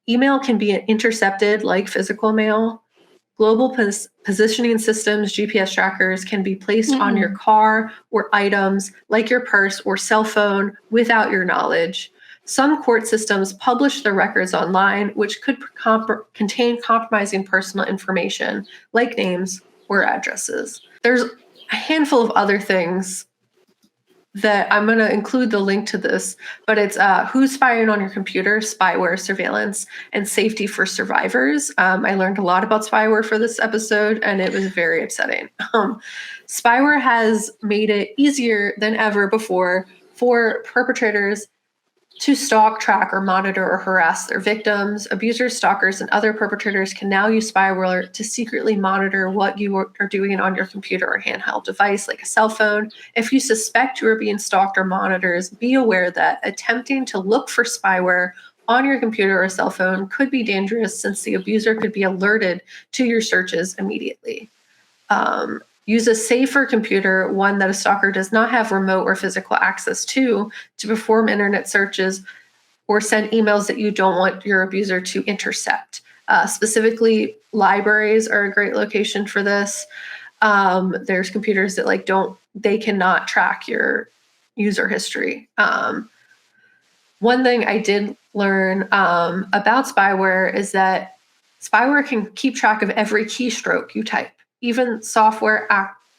Email can be intercepted like physical mail. Global positioning systems, GPS trackers, can be placed on your car or items like your purse or cell phone without your knowledge. Some court systems publish their records online, which could contain compromising personal information like names or addresses. There's a handful of other things that I'm going to include the link to this, but it's who's spying on your computer, spyware, surveillance, and safety for survivors. I learned a lot about spyware for this episode, and it was very upsetting. Spyware has made it easier than ever before for perpetrators to stalk, track, or monitor or harass their victims. Abusers, stalkers, and other perpetrators can now use spyware to secretly monitor what you are doing on your computer or handheld device, like a cell phone. If you suspect you are being stalked or monitored, be aware that attempting to look for spyware on your computer or cell phone could be dangerous, since the abuser could be alerted to your searches immediately. Use a safer computer, one that a stalker does not have remote or physical access to perform internet searches or send emails that you don't want your abuser to intercept. Specifically, libraries are a great location for this. There's computers that they cannot track your user history. One thing I did learn about spyware is that spyware can keep track of every keystroke you type. Even software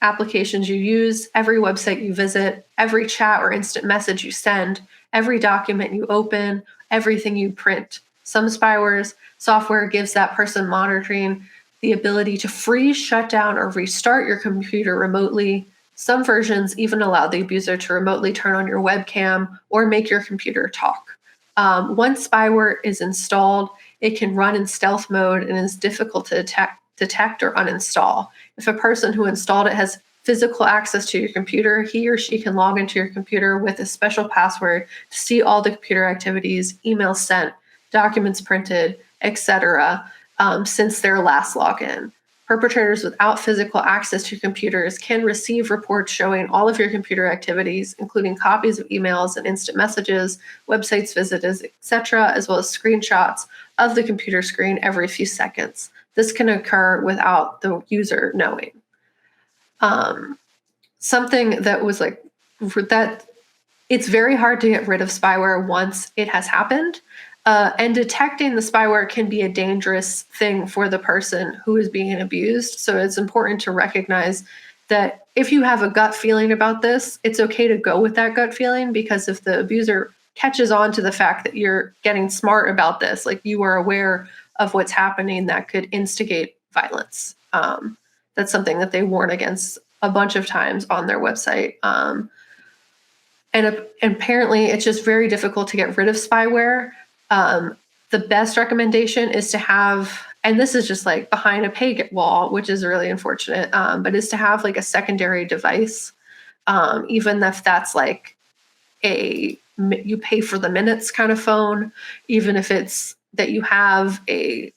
applications you use, every website you visit, every chat or instant message you send, every document you open, everything you print. Some software gives that person monitoring the ability to freeze, shut down, or restart your computer remotely. Some versions even allow the abuser to remotely turn on your webcam or make your computer talk. Once spyware is installed, it can run in stealth mode and is difficult to detect or uninstall. If a person who installed it has physical access to your computer, he or she can log into your computer with a special password to see all the computer activities, emails sent, documents printed, etc., since their last login. Perpetrators without physical access to computers can receive reports showing all of your computer activities, including copies of emails and instant messages, websites visited, etc., as well as screenshots of the computer screen every few seconds. This can occur without the user knowing. Something that was like that, it's very hard to get rid of spyware once it has happened. And detecting the spyware can be a dangerous thing for the person who is being abused. So it's important to recognize that if you have a gut feeling about this, it's okay to go with that gut feeling, because if the abuser catches on to the fact that you're getting smart about this, like you are aware of what's happening that could instigate violence. That's something that they warn against a bunch of times on their website. And apparently it's just very difficult to get rid of spyware. The best recommendation is to have, and this is just like behind a paywall, which is really unfortunate, but is to have like a secondary device, even if that's like you pay for the minutes kind of phone, even if it's that you have a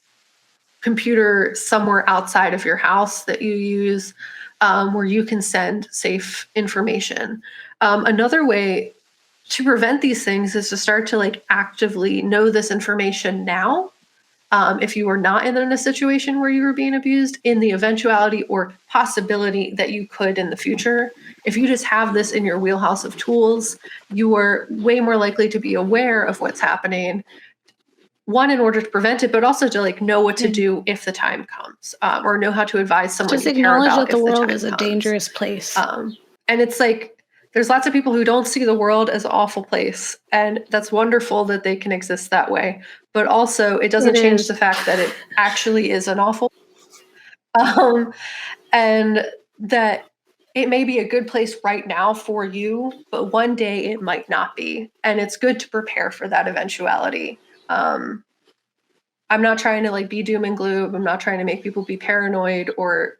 computer somewhere outside of your house that you use, where you can send safe information. Another way to prevent these things is to start to like actively know this information now. If you are not in a situation where you were being abused, in the eventuality or possibility that you could in the future, if you just have this in your wheelhouse of tools, you are way more likely to be aware of what's happening. One, in order to prevent it, but also to like know what to do if the time comes, or know how to advise someone just you care acknowledge about that the if the world time is a comes. dangerous place. And it's like, there's lots of people who don't see the world as an awful place, and that's wonderful that they can exist that way. But also, it doesn't change the fact that it actually is an awful, and that it may be a good place right now for you, but one day it might not be, and it's good to prepare for that eventuality. I'm not trying to like be doom and gloom. I'm not trying to make people be paranoid or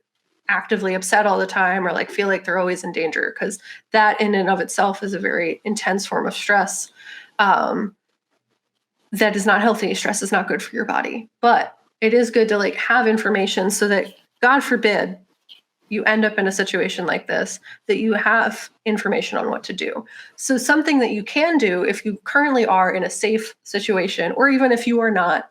actively upset all the time or like feel like they're always in danger, because that in and of itself is a very intense form of stress that is not healthy. Stress is not good for your body, but it is good to like have information so that, God forbid, you end up in a situation like this, that you have information on what to do. So something that you can do if you currently are in a safe situation, or even if you are not,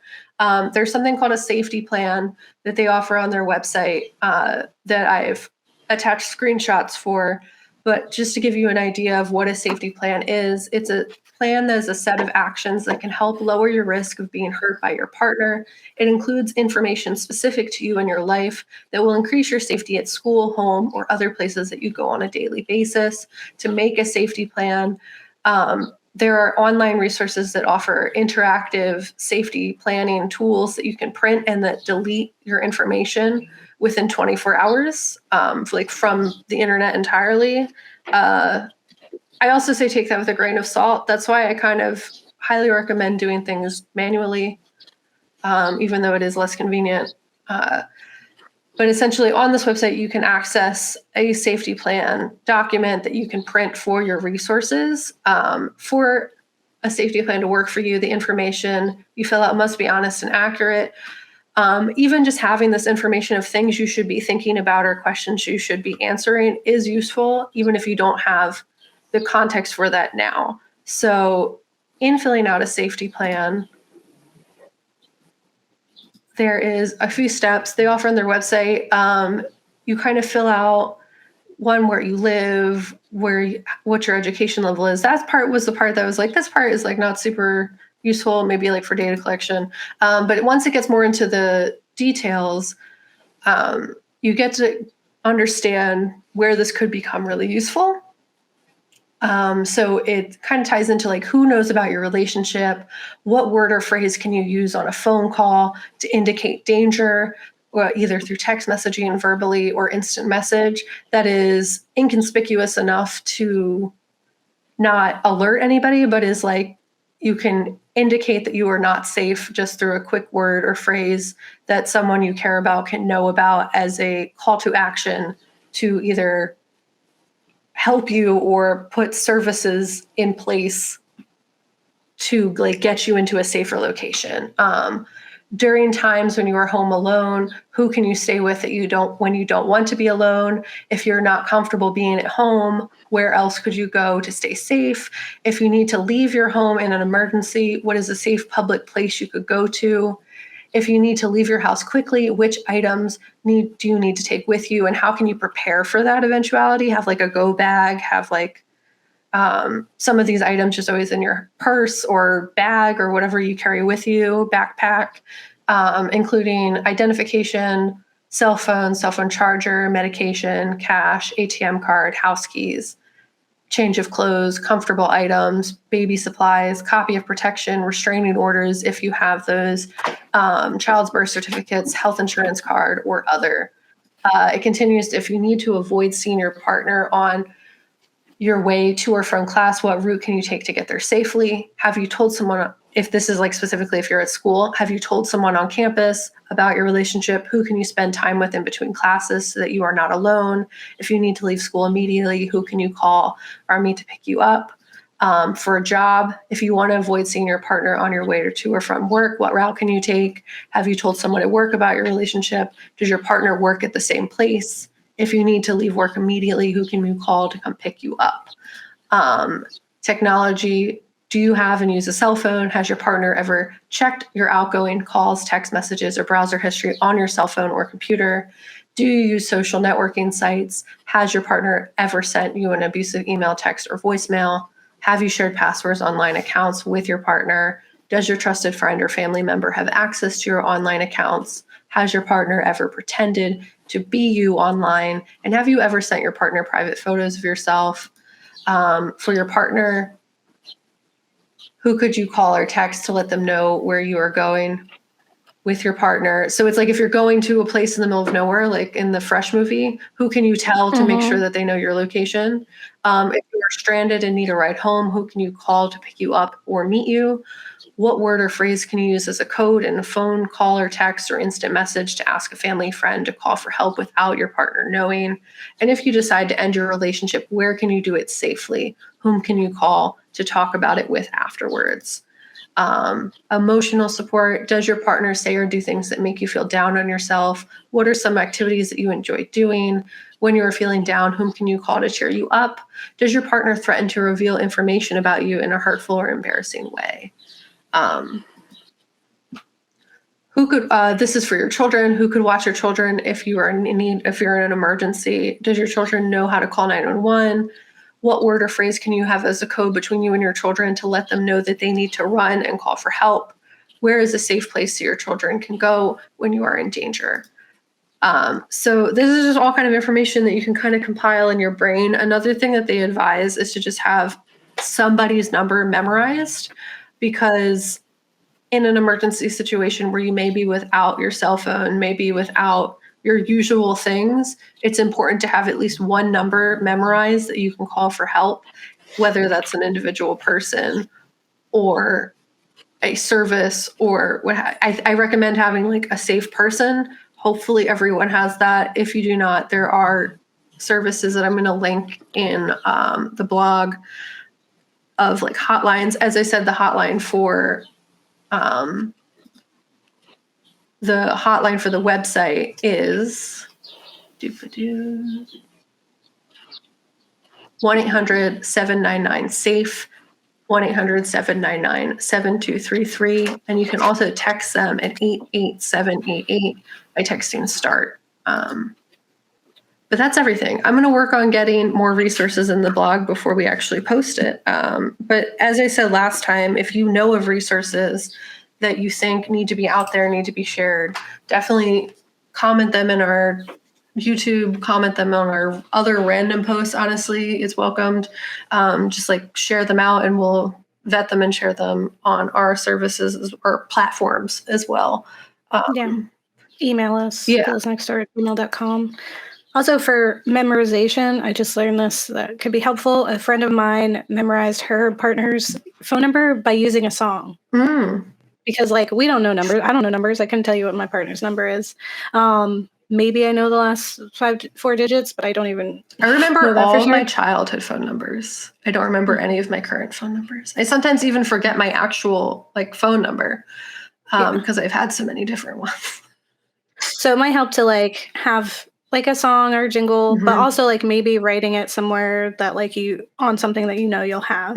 there's something called a safety plan that they offer on their website that I've attached screenshots for. But just to give you an idea of what a safety plan is, it's a plan that is a set of actions that can help lower your risk of being hurt by your partner. It includes information specific to you and your life that will increase your safety at school, home, or other places that you go on a daily basis. To make a safety plan, there are online resources that offer interactive safety planning tools that you can print and that delete your information within 24 hours, like from the internet entirely. I also say take that with a grain of salt. That's why I kind of highly recommend doing things manually, even though it is less convenient. But essentially on this website, you can access a safety plan document that you can print for your resources. For a safety plan to work for you, the information you fill out must be honest and accurate. Even just having this information of things you should be thinking about or questions you should be answering is useful, even if you don't have the context for that now. So in filling out a safety plan, there is a few steps they offer on their website. You kind of fill out one, where you live, what your education level is. That part was the part that I was like, this part is like not super useful, maybe like for data collection. But once it gets more into the details, you get to understand where this could become really useful. So it kind of ties into like, who knows about your relationship? What word or phrase can you use on a phone call to indicate danger, or either through text messaging, verbally, or instant message, that is inconspicuous enough to not alert anybody, but is like, you can indicate that you are not safe just through a quick word or phrase that someone you care about can know about as a call to action to either help you or put services in place to like get you into a safer location. During times when you are home alone, who can you stay with when you don't want to be alone? If you're not comfortable being at home, where else could you go to stay safe? If you need to leave your home in an emergency, what is a safe public place you could go to? If you need to leave your house quickly, which items do you need to take with you, and how can you prepare for that eventuality? Have like a go bag, have like some of these items just always in your purse or bag or whatever you carry with you, backpack, including identification, cell phone charger, medication, cash, ATM card, house keys, change of clothes, comfortable items, baby supplies, copy of protection, restraining orders if you have those, child's birth certificates, health insurance card, or other. It continues, if you need to avoid seeing your partner on your way to or from class, what route can you take to get there safely? Have you told someone, if this is like specifically if you're at school, have you told someone on campus about your relationship? Who can you spend time with in between classes so that you are not alone? If you need to leave school immediately, who can you call or meet to pick you up? For a job, if you want to avoid seeing your partner on your way to or from work, what route can you take? Have you told someone at work about your relationship? Does your partner work at the same place? If you need to leave work immediately, who can you call to come pick you up? Technology, do you have and use a cell phone? Has your partner ever checked your outgoing calls, text messages, or browser history on your cell phone or computer? Do you use social networking sites? Has your partner ever sent you an abusive email, text, or voicemail? Have you shared passwords online accounts with your partner? Does your trusted friend or family member have access to your online accounts? Has your partner ever pretended to be you online? And have you ever sent your partner private photos of yourself? For your partner, who could you call or text to let them know where you are going with your partner? So it's like if you're going to a place in the middle of nowhere, like in the Fresh movie, who can you tell to make sure that they know your location? If you are stranded and need a ride home, who can you call to pick you up or meet you? What word or phrase can you use as a code in a phone call or text or instant message to ask a family friend to call for help without your partner knowing? And if you decide to end your relationship, where can you do it safely? Whom can you call to talk about it with afterwards? Emotional support. Does your partner say or do things that make you feel down on yourself? What are some activities that you enjoy doing? When you are feeling down, whom can you call to cheer you up? Does your partner threaten to reveal information about you in a hurtful or embarrassing way? Who could, this is for your children, who could watch your children if you are in need, if you're in an emergency? Does your children know how to call 911? What word or phrase can you have as a code between you and your children to let them know that they need to run and call for help? Where is a safe place that your children can go when you are in danger? So this is just all kind of information that you can kind of compile in your brain. Another thing that they advise is to just have somebody's number memorized, because in an emergency situation where you may be without your cell phone, maybe without your usual things, it's important to have at least one number memorized that you can call for help, whether that's an individual person or a service or what. I recommend having like a safe person. Hopefully everyone has that. If you do not, there are services that I'm going to link in the blog of like hotlines. As I said, the hotline for the website is 1-800-799-SAFE, 1-800-799-7233. And you can also text them at 88788 by texting START. But that's everything. I'm going to work on getting more resources in the blog before we actually post it. But as I said last time, if you know of resources that you think need to be out there, need to be shared, definitely comment them in our YouTube, comment them on our other random posts. Honestly, it's welcomed. Just like share them out and we'll vet them and share them on our services or platforms as well. Email us, ghouls@gmail.com. Also, for memorization, I just learned this that could be helpful. A friend of mine memorized her partner's phone number by using a song. Because, like, we don't know numbers. I don't know numbers. I couldn't tell you what my partner's number is. maybe I know the last 4 digits, but I don't even I remember know that for all of sure. my childhood phone numbers. I don't remember any of my current phone numbers. I sometimes even forget my actual like phone number because I've had so many different ones. So it might help to like have like a song or jingle, but also like maybe writing it somewhere that like you on something that you know you'll have.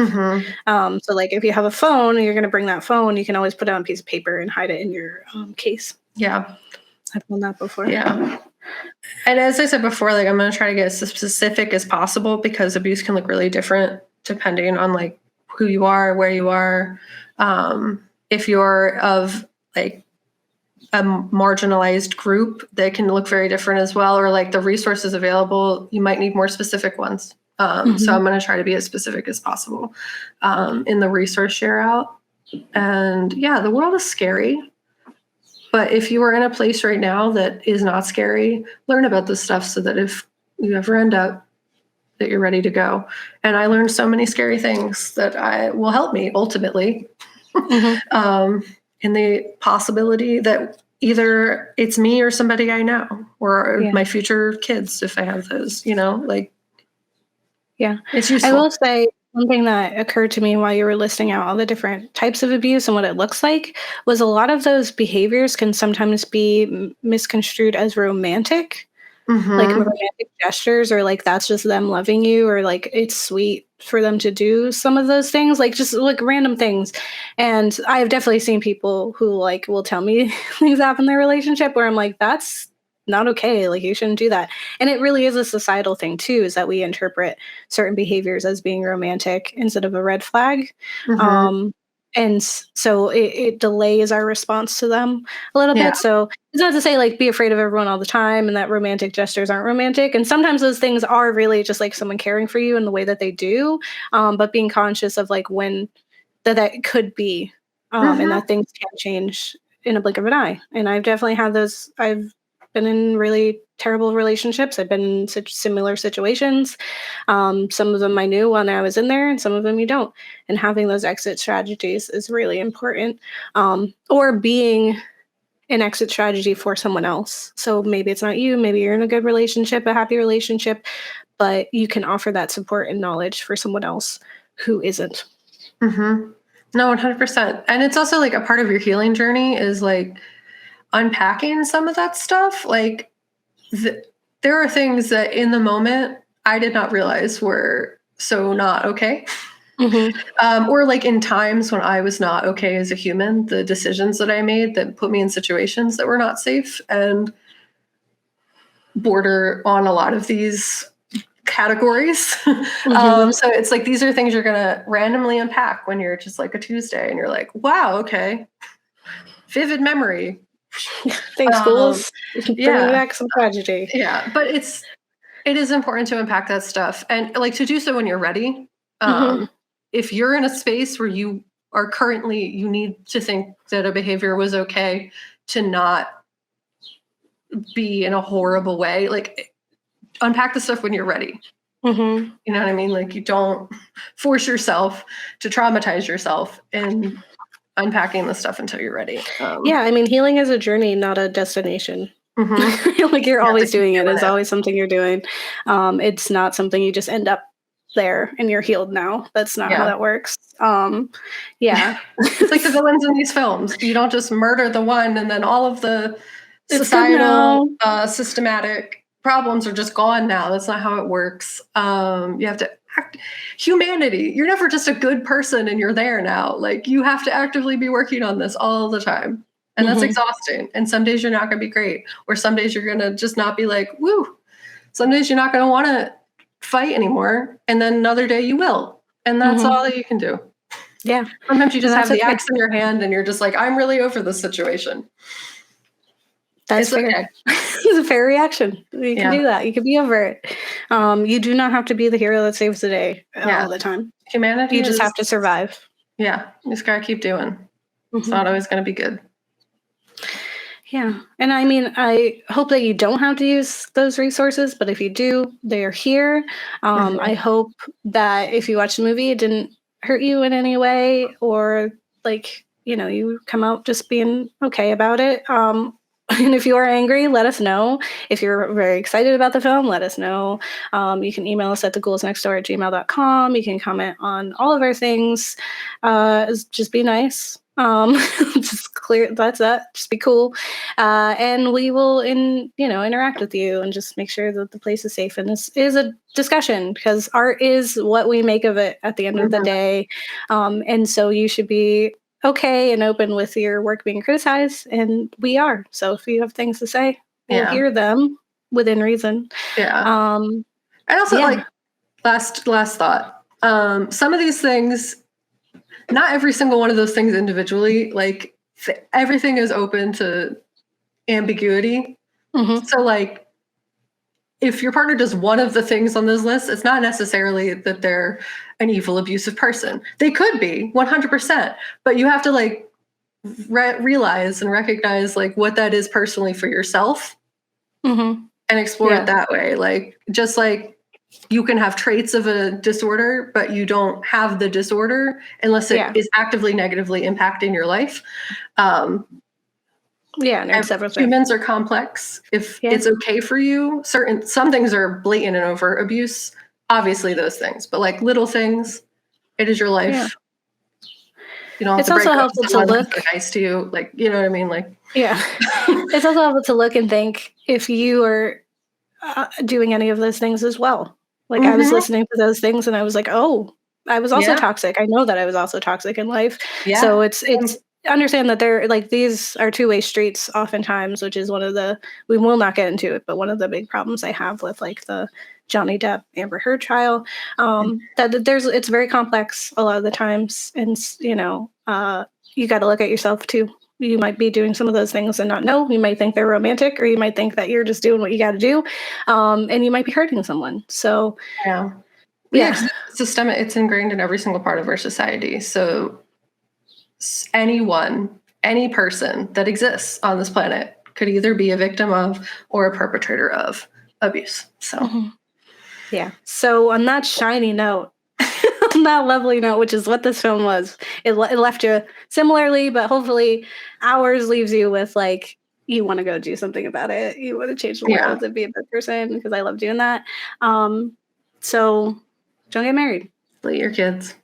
So like if you have a phone and you're going to bring that phone, you can always put it on a piece of paper and hide it in your case. Yeah. I've done that before. Yeah. And as I said before, like I'm going to try to get as specific as possible because abuse can look really different depending on like who you are, where you are. If you're of like a marginalized group, they can look very different as well, or like the resources available, you might need more specific ones. So I'm going to try to be as specific as possible in the resource share out. And yeah, the world is scary. But if you are in a place right now that is not scary, learn about this stuff so that if you ever end up, that you're ready to go. And I learned so many scary things that will help me ultimately in the possibility that either it's me or somebody I know or my future kids, if I have those, like. Yeah. It's useful. I will say one thing that occurred to me while you were listing out all the different types of abuse and what it looks like was a lot of those behaviors can sometimes be misconstrued as romantic, like romantic gestures, or like that's just them loving you, or like it's sweet for them to do some of those things, like just like random things. And I've definitely seen people who like will tell me things happen in their relationship where I'm like, that's not okay. Like you shouldn't do that. And it really is a societal thing too, is that we interpret certain behaviors as being romantic instead of a red flag. And so it delays our response to them a little bit. So it's not to say like be afraid of everyone all the time and that romantic gestures aren't romantic. And sometimes those things are really just like someone caring for you in the way that they do. But being conscious of like when that could be and that things can change in a blink of an eye. And I've definitely had those. I've been in really terrible relationships. I've been in such similar situations. Some of them I knew when I was in there, and some of them you don't. And having those exit strategies is really important. Or being an exit strategy for someone else. So maybe it's not you, maybe you're in a good relationship, a happy relationship, but you can offer that support and knowledge for someone else who isn't. No, 100%. And it's also like a part of your healing journey is like unpacking some of that stuff. Like there are things that in the moment I did not realize were so not okay. Or like in times when I was not okay as a human, the decisions that I made that put me in situations that were not safe and border on a lot of these categories. So it's like these are things you're gonna randomly unpack when you're just like a Tuesday and you're like, wow, okay. Vivid memory. Thanks, Ghouls. Bringing back some tragedy. Yeah, but it is important to unpack that stuff and like to do so when you're ready. If you're in a space where you are currently, you need to think that a behavior was okay to not be in a horrible way, like unpack the stuff when you're ready. You know what I mean? Like you don't force yourself to traumatize yourself in unpacking the stuff until you're ready. Yeah, I mean, healing is a journey, not a destination. Like you're always doing it. It's always something you're doing. It's not something you just end up there and you're healed now. That's not how that works. Yeah. It's like the villains in these films. You don't just murder the one and then all of the societal, systematic problems are just gone now. That's not how it works. You have to act humanity. You're never just a good person and you're there now. Like you have to actively be working on this all the time. And that's exhausting. And some days you're not going to be great. Or some days you're going to just not be like, woo. Some days you're not going to want to fight anymore. And then another day you will. And that's all that you can do. Yeah. Sometimes you just have the axe in your hand and you're just like, I'm really over this situation. That's fair. Okay. It's a fair reaction. You can do that. You can be over it. You do not have to be the hero that saves the day all the time. Humanity. You just have to survive. Yeah. You just got to keep doing. It's not always going to be good. Yeah. And I mean, I hope that you don't have to use those resources, but if you do, they are here. I hope that if you watch the movie, it didn't hurt you in any way or like, you come out just being okay about it. And if you are angry, let us know. If you're very excited about the film, let us know. You can email us at theghouls@gmail.com. You can comment on all of our things. Just be nice. Just clear that's that. Just be cool. And we will interact with you and just make sure that the place is safe. And this is a discussion because art is what we make of it at the end of the day. And so you should be okay and open with your work being criticized, and we are. So if you have things to say, we'll hear them within reason. And also, like, last thought. Some of these things, not every single one of those things individually, like everything is open to ambiguity. So like, if your partner does one of the things on this list, it's not necessarily that they're an evil, abusive person. They could be 100%, but you have to like realize and recognize like what that is personally for yourself and explore it that way. Like, just like you can have traits of a disorder, but you don't have the disorder unless it is actively negatively impacting your life. Humans are complex. If it's okay for you, some things are blatant and overt abuse, obviously those things, but like little things, it is your life. You don't have it's to break also up helpful with to someone look who's nice to you. Like, you know what I mean? Like, it's also helpful to look and think if you are doing any of those things as well. Like I was listening to those things and I was like, oh, I was also toxic. I know that I was also toxic in life. So it's understand that they're like, these are two-way streets oftentimes, which is we will not get into it, but one of the big problems I have with like the Johnny Depp Amber Heard trial, that it's very complex a lot of the times. And, you got to look at yourself too. You might be doing some of those things and not know. You might think they're romantic, or you might think that you're just doing what you got to do. And you might be hurting someone. So, systemic, it's ingrained in every single part of our society. So any person that exists on this planet could either be a victim of or a perpetrator of abuse. So, So on that shiny note, on that lovely note, which is what this film was, it left you similarly, but hopefully ours leaves you with like, you want to go do something about it. You want to change the world and be a good person, because I love doing that. So don't get married. Slay your kids.